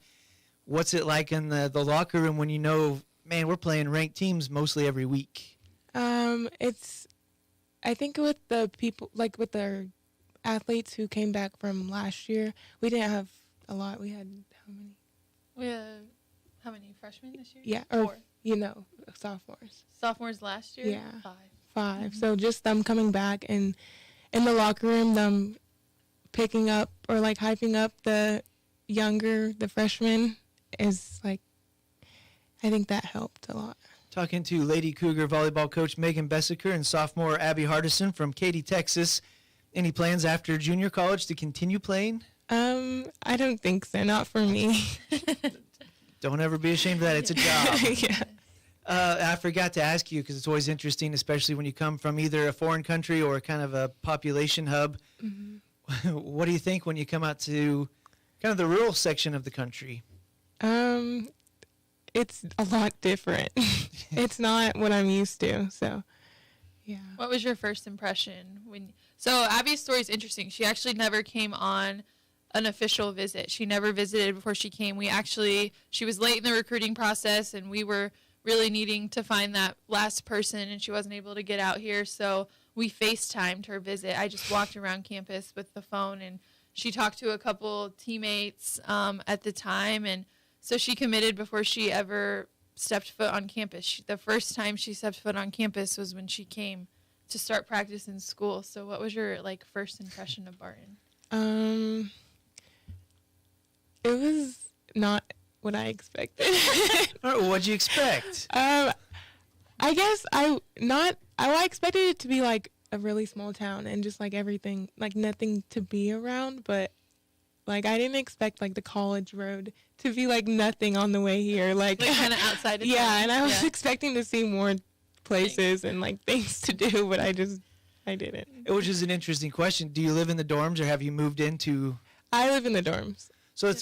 What's it like in the locker room when you know, man, we're playing ranked teams mostly every week? I think with the people, with the athletes who came back from last year, we didn't have a lot. We had how many? We have how many freshmen this year? Yeah, 4. Sophomores. Sophomores last year? Yeah. 5. Mm-hmm. So just them coming back and in the locker room, them picking up or hyping up the freshmen is like, I think that helped a lot. Talking to Lady Cougar volleyball coach Megan Bessaker and sophomore Abby Hardison from Katy, Texas. Any plans after junior college to continue playing? I don't think so. Not for me. Don't ever be ashamed of that. It's a job. Yeah. I forgot to ask you because it's always interesting, especially when you come from either a foreign country or kind of a population hub. Mm-hmm. What do you think when you come out to kind of the rural section of the country? It's a lot different. It's not what I'm used to. So, yeah. What was your first impression when? So Abby's story is interesting. She actually never came on an official visit. She never visited before she came. She was late in the recruiting process, and we were really needing to find that last person, and she wasn't able to get out here. So we FaceTimed her visit. I just walked around campus with the phone, and she talked to a couple teammates at the time, and so she committed before she ever stepped foot on campus. The first time she stepped foot on campus was when she came to start practice in school. So what was your first impression of Barton? It was not what I expected. All right, what'd you expect? I guess I expected it to be like a really small town and just like everything, like nothing to be around, but like I didn't expect like the college road to be like nothing on the way here, like kind of outside of yeah, town. and I was expecting to see more places and like things to do, but I didn't. Which is an interesting question. Do you live in the dorms or have you moved into? I live in the dorms. So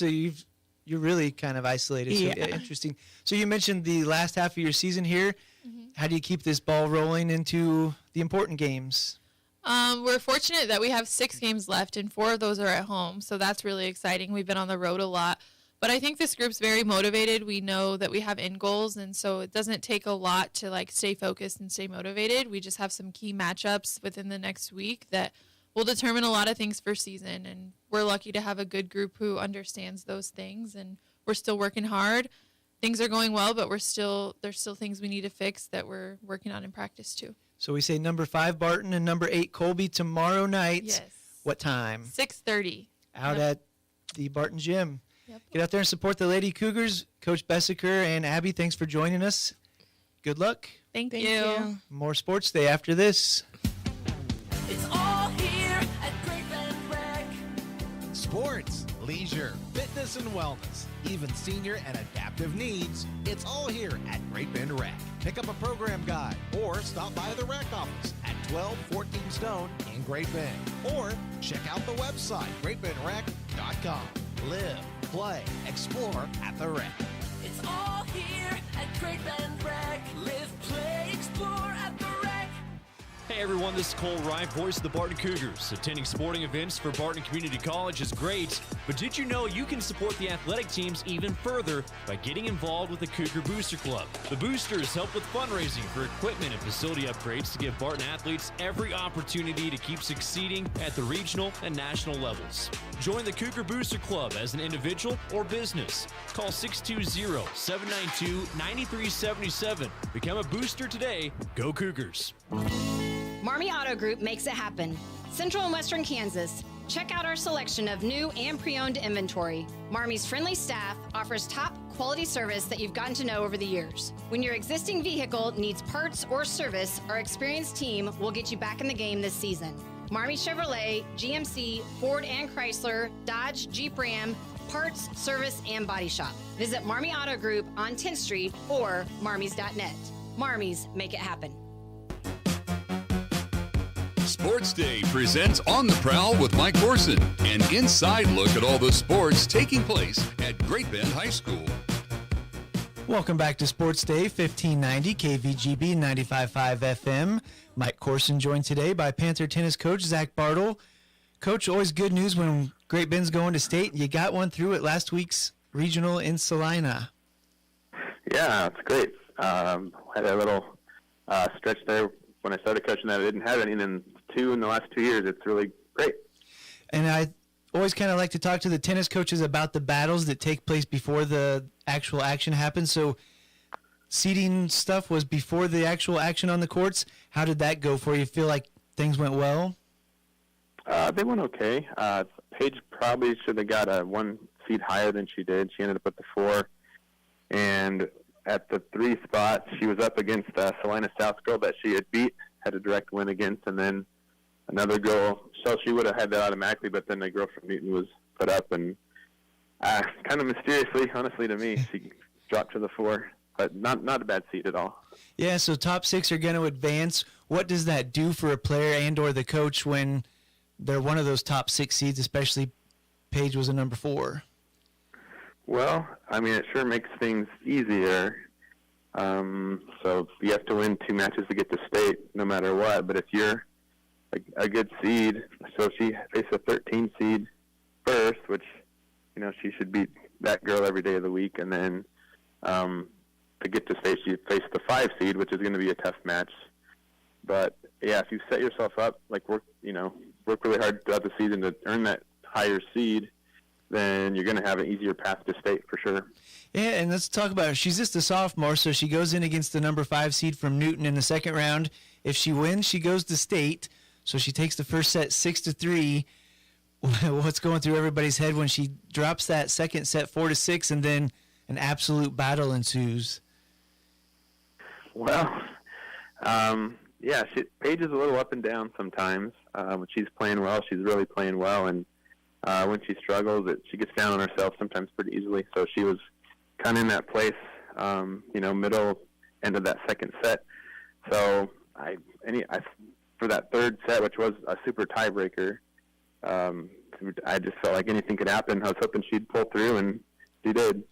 you're really kind of isolated. So Yeah. Interesting. So you mentioned the last half of your season here. Mm-hmm. How do you keep this ball rolling into the important games? We're fortunate that we have 6 games left, and 4 of those are at home, so that's really exciting. We've been on the road a lot. But I think this group's very motivated. We know that we have end goals, and so it doesn't take a lot to stay focused and stay motivated. We just have some key matchups within the next week that will determine a lot of things for season, and we're lucky to have a good group who understands those things, and we're still working hard. Things are going well, but there's still things we need to fix that we're working on in practice too. So we say number 5 Barton and number 8 Colby tomorrow night. Yes. What time? 6:30. Out at the Barton Gym. Yep. Get out there and support the Lady Cougars. Coach Bessaker and Abby, thanks for joining us. Good luck. Thank you. More Sports Day after this. It's all here at Great Bend Rec. Sports, leisure, fitness and wellness, even senior and adaptive needs. It's all here at Great Bend Rec. Pick up a program guide or stop by the rec office at 1214 Stone in Great Bend. Or check out the website, greatbendrec.com. Live, play, explore at the rec. It's all here at Great Bend Rec. Live, play, explore at the rec. Hey everyone, this is Cole Wright, voice of the Barton Cougars. Attending sporting events for Barton Community College is great, but did you know you can support the athletic teams even further by getting involved with the Cougar Booster Club? The Boosters help with fundraising for equipment and facility upgrades to give Barton athletes every opportunity to keep succeeding at the regional and national levels. Join the Cougar Booster Club as an individual or business. Call 620-792-9377. Become a booster today. Go Cougars. Marmy Auto Group makes it happen. Central and Western Kansas. Check out our selection of new and pre-owned inventory. Marmy's friendly staff offers top quality service that you've gotten to know over the years. When your existing vehicle needs parts or service, our experienced team will get you back in the game this season. Marmy Chevrolet, GMC, Ford and Chrysler, Dodge, Jeep Ram, parts, service, and body shop. Visit Marmy Auto Group on 10th Street or marmys.net. Marmys make it happen. Sports Day presents On the Prowl with Mike Corson, an inside look at all the sports taking place at Great Bend High School. Welcome back to Sports Day, 1590 KVGB 95.5 FM. Mike Corson joined today by Panther tennis coach Zach Bartle. Coach, always good news when Great Bend's going to state. You got one through at last week's regional in Salina. Yeah, it's great. Had a little stretch there when I started coaching that I didn't have any, and then 2 in the last 2 years. It's really great. And I always kind of like to talk to the tennis coaches about the battles that take place before the actual action happens. So seeding stuff was before the actual action on the courts. How did that go for you? Feel like things went well? They went okay. Paige probably should have got a 1 seed higher than she did. She ended up with the 4. And at the 3 spot, she was up against a Salina South girl that she had beat, had a direct win against, and then another girl. So she would have had that automatically, but then the girl from Newton was put up, and kind of mysteriously, honestly, to me, she dropped to the 4, but not a bad seed at all. Yeah, so top 6 are going to advance. What does that do for a player and or the coach when they're one of those top 6 seeds, especially Paige was a number 4? Well, I mean, it sure makes things easier. So you have to win 2 matches to get to state, no matter what. But if you're a good seed, so if she faced a 13 seed first, which, you know, she should beat that girl every day of the week, and then to get to state, she faced the 5 seed, which is going to be a tough match. But yeah, if you set yourself up, like work really hard throughout the season to earn that higher seed, then you're going to have an easier path to state for sure. Yeah, and let's talk about her. She's just a sophomore, so she goes in against the number 5 seed from Newton in the second round. If she wins, she goes to state. So she takes the first set 6-3. What's going through everybody's head when she drops that second set 4-6, and then an absolute battle ensues? Well, yeah, Paige is a little up and down sometimes. When she's playing well, she's really playing well, and when she struggles, she gets down on herself sometimes pretty easily. So she was kind of in that place, middle end of that second set. So for that third set, which was a super tiebreaker, I just felt like anything could happen. I was hoping she'd pull through, and she did.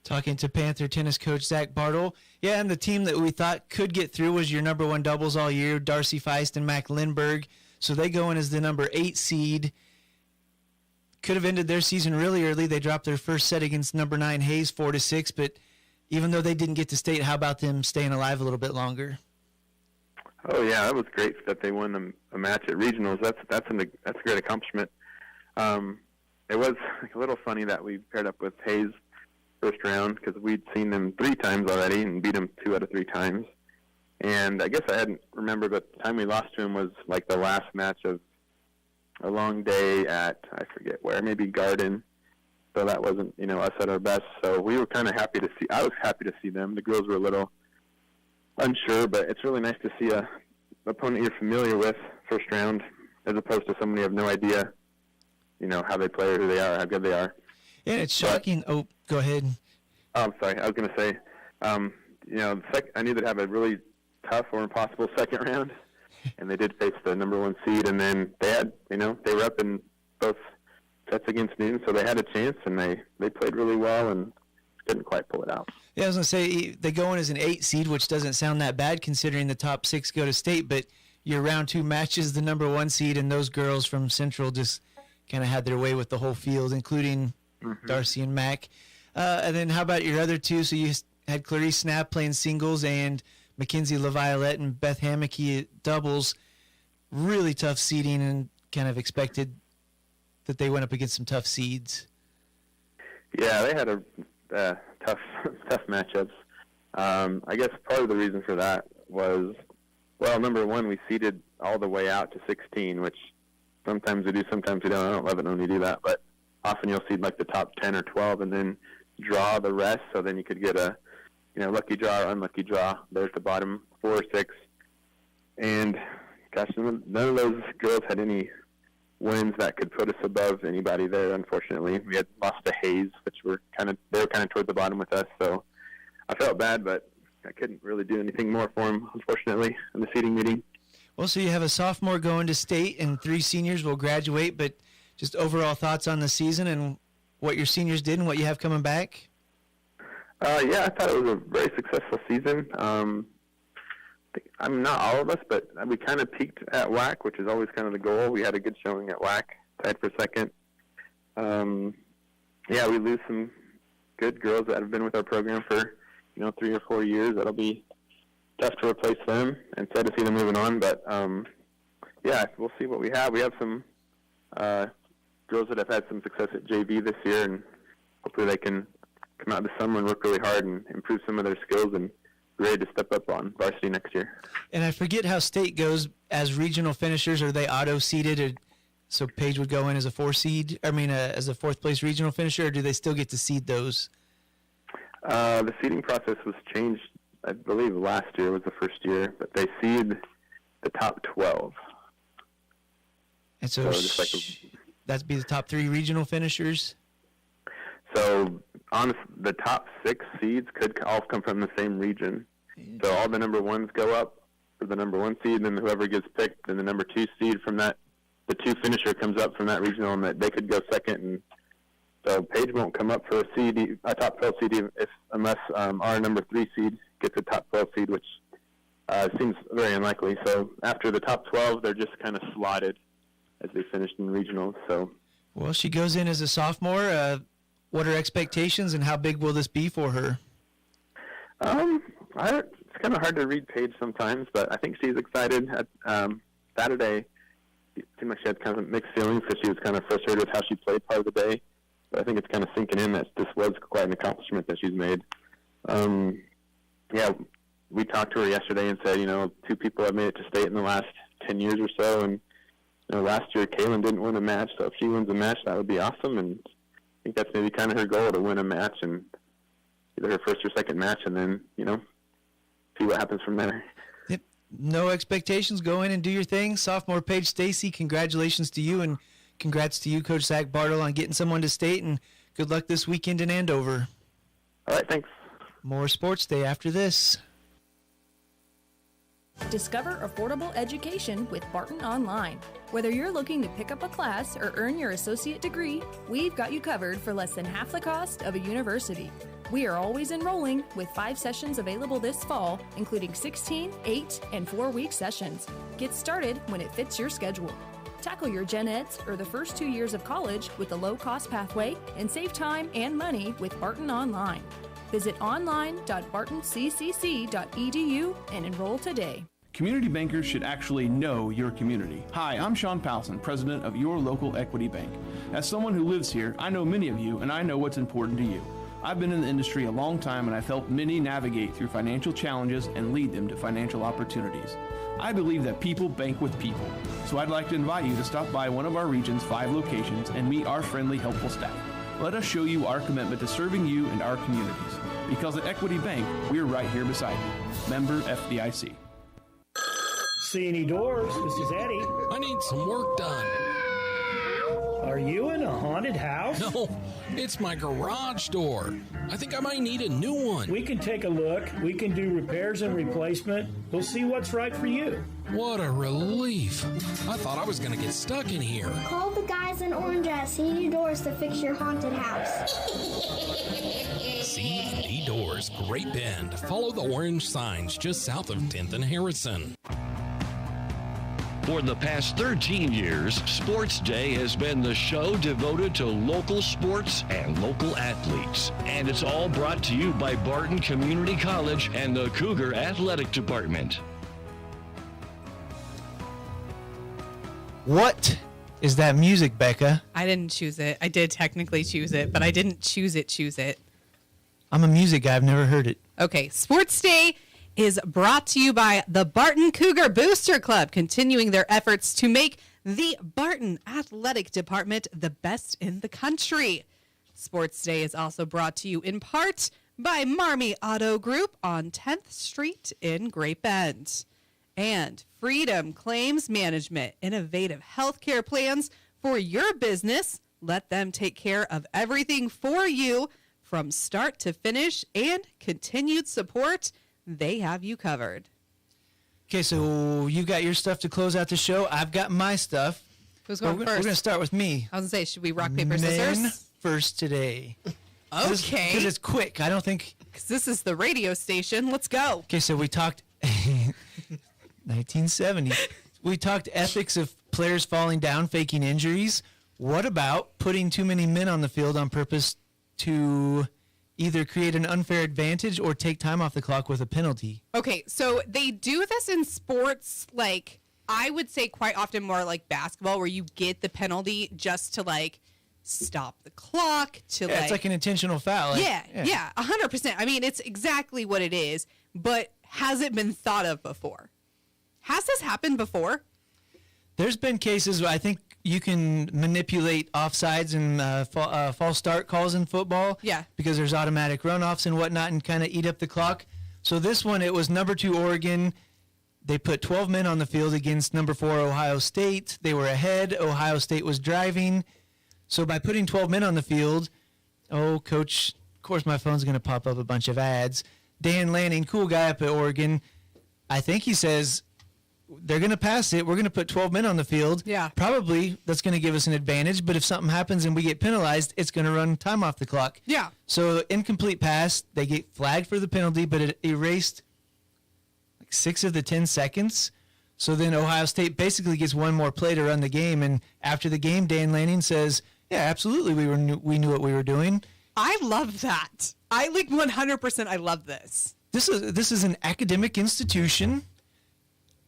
Talking to Panther tennis coach Zach Bartle. Yeah, and the team that we thought could get through was your number 1 doubles all year, Darcy Feist and Mac Lindbergh. So they go in as the number 8 seed. Could have ended their season really early. They dropped their first set against number 9 Hayes 4-6, but even though they didn't get to state, how about them staying alive a little bit longer? Oh yeah, that was great that they won a match at regionals. That's a great accomplishment. It was a little funny that we paired up with Hayes first round because we'd seen them 3 times already and beat them 2 out of 3 times. And I guess I hadn't remembered, but the time we lost to him was like the last match of a long day at, I forget where, maybe Garden. So that wasn't, us at our best. So we were kind of happy to see. I was happy to see them. The girls were a little unsure, but it's really nice to see a opponent you're familiar with first round as opposed to someone you have no idea, how they play or who they are, how good they are. Yeah, it's shocking. Go ahead. Oh, I'm sorry. I was going to say, I knew they'd have a really tough or impossible second round, and they did face the number 1 seed, and then they had, they were up in both sets against Newton, so they had a chance, and they played really well and didn't quite pull it out. Yeah, I was going to say, they go in as an 8 seed, which doesn't sound that bad considering the top 6 go to state, but your round 2 matches the number 1 seed, and those girls from Central just kind of had their way with the whole field, including Darcy and Mac. And then how about your other 2? So you had Clarice Snap playing singles and Mackenzie LaViolette and Beth Hammocky at doubles. Really tough seeding, and kind of expected that they went up against some tough seeds. Yeah, they had a tough matchups. I guess part of the reason for that was, well, number 1, we seeded all the way out to 16, which sometimes we do, sometimes we don't. I don't love it when we do that, but often you'll seed like the top 10 or 12 and then draw the rest, so then you could get a lucky draw or unlucky draw. There's the bottom 4 or 6. And, gosh, none of those girls had any wins that could put us above anybody there, unfortunately. We had lost to Hayes, which they were kind of toward the bottom with us, so I felt bad, but I couldn't really do anything more for them, unfortunately, in the seeding meeting. Well, so you have a sophomore going to state, and 3 seniors will graduate, but just overall thoughts on the season and what your seniors did and what you have coming back? Yeah, I thought it was a very successful season. Not all of us, but we kind of peaked at WAC, which is always kind of the goal. We had a good showing at WAC, tied for second. Yeah, we lose some good girls that have been with our program for 3 or 4 years. That'll be tough to replace them, and sad to see them moving on. But yeah, we'll see what we have. We have some girls that have had some success at JV this year, and hopefully they can come out this summer and work really hard and improve some of their skills and be ready to step up on varsity next year. And I forget how state goes as regional finishers. Are they auto-seeded? So Paige would go in as a 4 seed, as a 4th place regional finisher, or do they still get to seed those? The seeding process was changed, I believe last year was the first year, but they seed the top 12. And so just like that'd be the top 3 regional finishers? So on the top 6 seeds could all come from the same region. So all the number 1s go up for the number 1 seed, and then whoever gets picked, then the number 2 seed from that, the 2 finisher comes up from that regional, and that they could go second. And so Page won't come up for a top 12 seed unless our number 3 seed gets a top 12 seed, which seems very unlikely. So after the top 12, they're just kind of slotted as they finished in regionals. So, well, she goes in as a sophomore. What are expectations, and how big will this be for her? It's kind of hard to read Paige sometimes, but I think she's excited. At Saturday, it seemed like she had kind of mixed feelings because she was kind of frustrated with how she played part of the day. But I think it's kind of sinking in that this was quite an accomplishment that she's made. Yeah, we talked to her yesterday and said, 2 people have made it to state in the last 10 years or so, and last year Kaylin didn't win a match, so if she wins a match, that would be awesome. And I think that's maybe kind of her goal, to win a match, and either her first or second match, and then see what happens from there. Yep. No expectations. Go in and do your thing. Sophomore Paige Stacy, congratulations to you, and congrats to you, Coach Zach Bartle, on getting someone to state, and good luck this weekend in Andover. All right, thanks. More Sports Day after this. Discover affordable education with Barton Online. Whether you're looking to pick up a class or earn your associate degree, we've got you covered for less than half the cost of a university. We are always enrolling, with 5 sessions available this fall, including 16, 8, and 4-week sessions. Get started when it fits your schedule. Tackle your gen eds or the first 2 years of college with a low-cost pathway, and save time and money with Barton Online. Visit online.bartonccc.edu and enroll today. Community bankers should actually know your community. Hi, I'm Sean Powson, president of your local Equity Bank. As someone who lives here, I know many of you, and I know what's important to you. I've been in the industry a long time, and I've helped many navigate through financial challenges and lead them to financial opportunities. I believe that people bank with people, so I'd like to invite you to stop by one of our region's 5 locations and meet our friendly, helpful staff. Let us show you our commitment to serving you and our communities. Because at Equity Bank, we're right here beside you. Member FDIC. C&E Doors, this is Eddie. I need some work done. Are you in a haunted house? No, it's my garage door. I think I might need a new one. We can take a look. We can do repairs and replacement. We'll see what's right for you. What a relief. I thought I was going to get stuck in here. Call the guys in orange at C&E Doors to fix your haunted house. C&D Doors, Great Bend. Follow the orange signs just south of 10th and Harrison. For the past 13 years, Sports Day has been the show devoted to local sports and local athletes. And it's all brought to you by Barton Community College and the Cougar Athletic Department. What is that music, Becca? I didn't choose it. I did technically choose it, but I didn't choose it. I'm a music guy. I've never heard it. Okay, Sports Day is brought to you by the Barton Cougar Booster Club, continuing their efforts to make the Barton Athletic Department the best in the country. Sports Day is also brought to you in part by Marmy Auto Group on 10th Street in Great Bend. And Freedom Claims Management, innovative healthcare plans for your business. Let them take care of everything for you from start to finish, and continued support. They have you covered. Okay, so you got your stuff to close out the show. I've got my stuff. Who's going first? We're going to start with me. I was going to say, should we rock, paper, Men scissors? first today. Okay. Because it's quick. I don't think... Because this is the radio station. Let's go. Okay, so we talked... 1970. We talked ethics of players falling down, faking injuries. What about putting too many men on the field on purpose to either create an unfair advantage or take time off the clock with a penalty? Okay, so they do this in sports, like, I would say quite often more like basketball, where you get the penalty just to, like, stop the clock, to, It's like an intentional foul. Yeah, 100%. I mean, it's exactly what it is, but has it been thought of before? Has this happened before? There's been cases where I think you can manipulate offsides and false start calls in football. Yeah. Because there's automatic runoffs and whatnot and kind of eat up the clock. So this one, it was number 2 Oregon. They put 12 men on the field against number 4 Ohio State. They were ahead. Ohio State was driving. So by putting 12 men on the field, Coach, of course my phone's going to pop up a bunch of ads. Dan Lanning, cool guy up at Oregon, I think he says, they're going to pass it. We're going to put 12 men on the field. Yeah. Probably that's going to give us an advantage, but if something happens and we get penalized, it's going to run time off the clock. Yeah. So incomplete pass, they get flagged for the penalty, but it erased like 6 of the 10 seconds. So then Ohio State basically gets one more play to run the game, and after the game, Dan Lanning says, yeah, absolutely, we knew what we were doing. I love that. I 100%. I love this. This is an academic institution.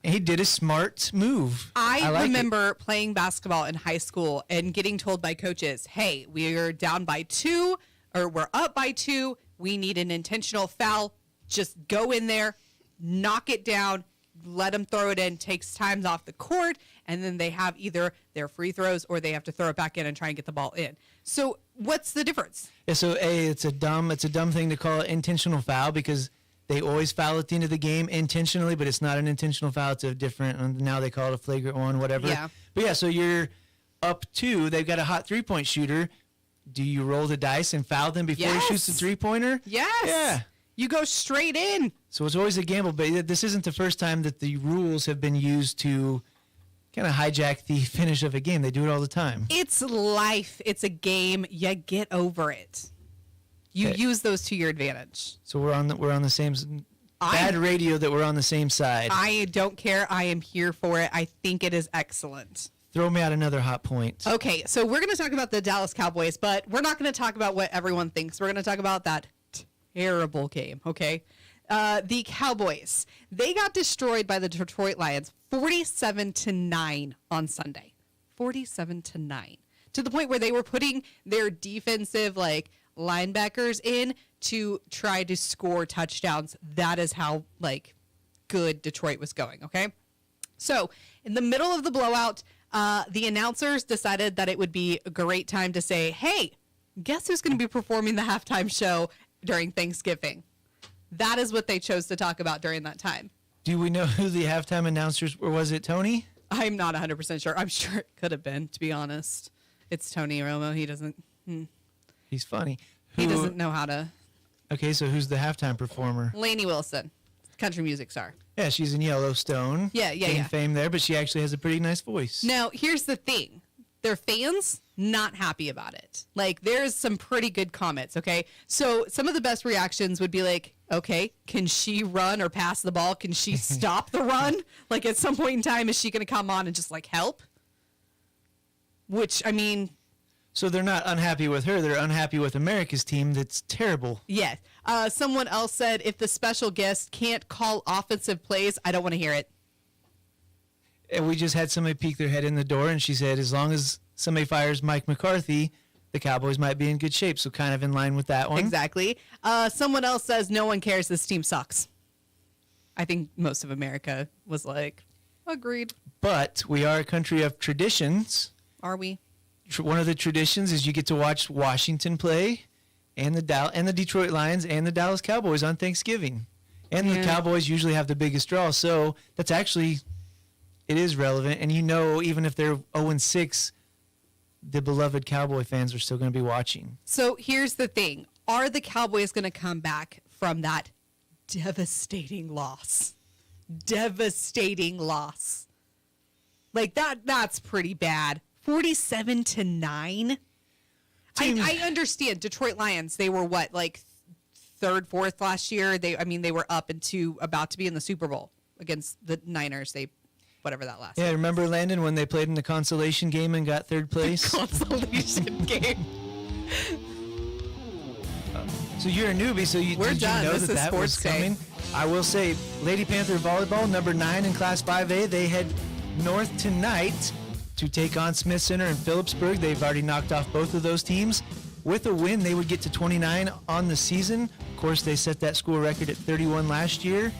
He did a smart move. I like remember playing basketball in high school and getting told by coaches, hey, we're down by 2 or we're up by 2. We need an intentional foul. Just go in there, knock it down, let them throw it in, takes times off the court, and then they have either their free throws or they have to throw it back in and try and get the ball in. So what's the difference? Yeah, so it's a dumb thing to call it intentional foul because they always foul at the end of the game intentionally, but it's not an intentional foul. It's a different, now they call it a flagrant one, whatever. Yeah. But yeah, so you're up 2. They've got a hot 3-point shooter. Do you roll the dice and foul them before he shoots the 3-pointer? Yes. Yeah. You go straight in. So it's always a gamble, but this isn't the first time that the rules have been used to kind of hijack the finish of a game. They do it all the time. It's life. It's a game. You get over it. You use those to your advantage. So we're on the same bad radio that we're on the same side. I don't care. I am here for it. I think it is excellent. Throw me out another hot point. Okay, so we're going to talk about the Dallas Cowboys, but we're not going to talk about what everyone thinks. We're going to talk about that terrible game, okay? The Cowboys, they got destroyed by the Detroit Lions 47-9 on Sunday. 47-9. To the point where they were putting their defensive linebackers in to try to score touchdowns. That is how good Detroit was going, okay? So, in the middle of the blowout, the announcers decided that it would be a great time to say, hey, guess who's going to be performing the halftime show during Thanksgiving? That is what they chose to talk about during that time. Do we know who the halftime announcers were? Was it Tony? I'm not 100% sure. I'm sure it could have been, to be honest. It's Tony Romo. He doesn't... He's funny. He doesn't know how to... Okay, so who's the halftime performer? Lainey Wilson, country music star. Yeah, she's in Yellowstone. Yeah. Fame there, but she actually has a pretty nice voice. Now, here's the thing. Their fans, not happy about it. There's some pretty good comments, okay? So some of the best reactions would be okay, can she run or pass the ball? Can she stop the run? At some point in time, is she going to come on and just, help? Which, I mean... So they're not unhappy with her. They're unhappy with America's team that's terrible. Yes. Someone else said, if the special guest can't call offensive plays, I don't want to hear it. And we just had somebody peek their head in the door, and she said, as long as somebody fires Mike McCarthy, the Cowboys might be in good shape. So kind of in line with that one. Exactly. Someone else says, no one cares. This team sucks. I think most of America was agreed. But we are a country of traditions. Are we? One of the traditions is you get to watch Washington play and the Detroit Lions and the Dallas Cowboys on Thanksgiving. And the Cowboys usually have the biggest draw. So that's actually, it is relevant. And even if they're 0-6, the beloved Cowboy fans are still going to be watching. So here's the thing. Are the Cowboys going to come back from that devastating loss? Devastating loss. That's pretty bad. 47-9. I understand Detroit Lions. They were what, 3rd, 4th last year. They were up into about to be in the Super Bowl against the Niners. Whatever that last. Yeah, remember Landon when they played in the consolation game and got 3rd place? The consolation game. So you're a newbie. So did you know that was coming? I will say, Lady Panther volleyball, number 9 in Class 5A. They head north tonight to take on Smith Center in Phillipsburg. They've already knocked off both of those teams. With a win, they would get to 29 on the season. Of course, they set that school record at 31 last year.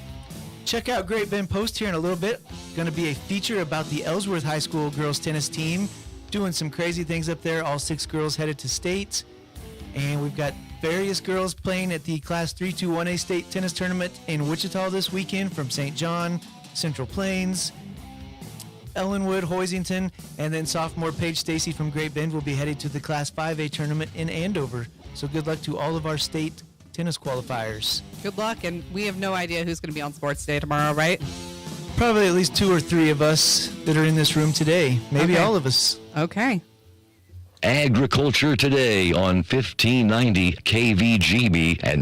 Check out Great Bend Post here in a little bit. Going to be a feature about the Ellsworth High School girls tennis team. doing some crazy things up there. All 6 girls headed to state. And we've got various girls playing at the Class 321A State Tennis Tournament in Wichita this weekend from St. John, Central Plains, Ellenwood, Hoisington, and then sophomore Paige Stacy from Great Bend will be headed to the Class 5A tournament in Andover. So good luck to all of our state tennis qualifiers. Good luck, and we have no idea who's going to be on Sports Day tomorrow, right? Probably at least 2 or 3 of us that are in this room today. Maybe Okay. all of us. Okay. Agriculture Today on 1590 KVGB and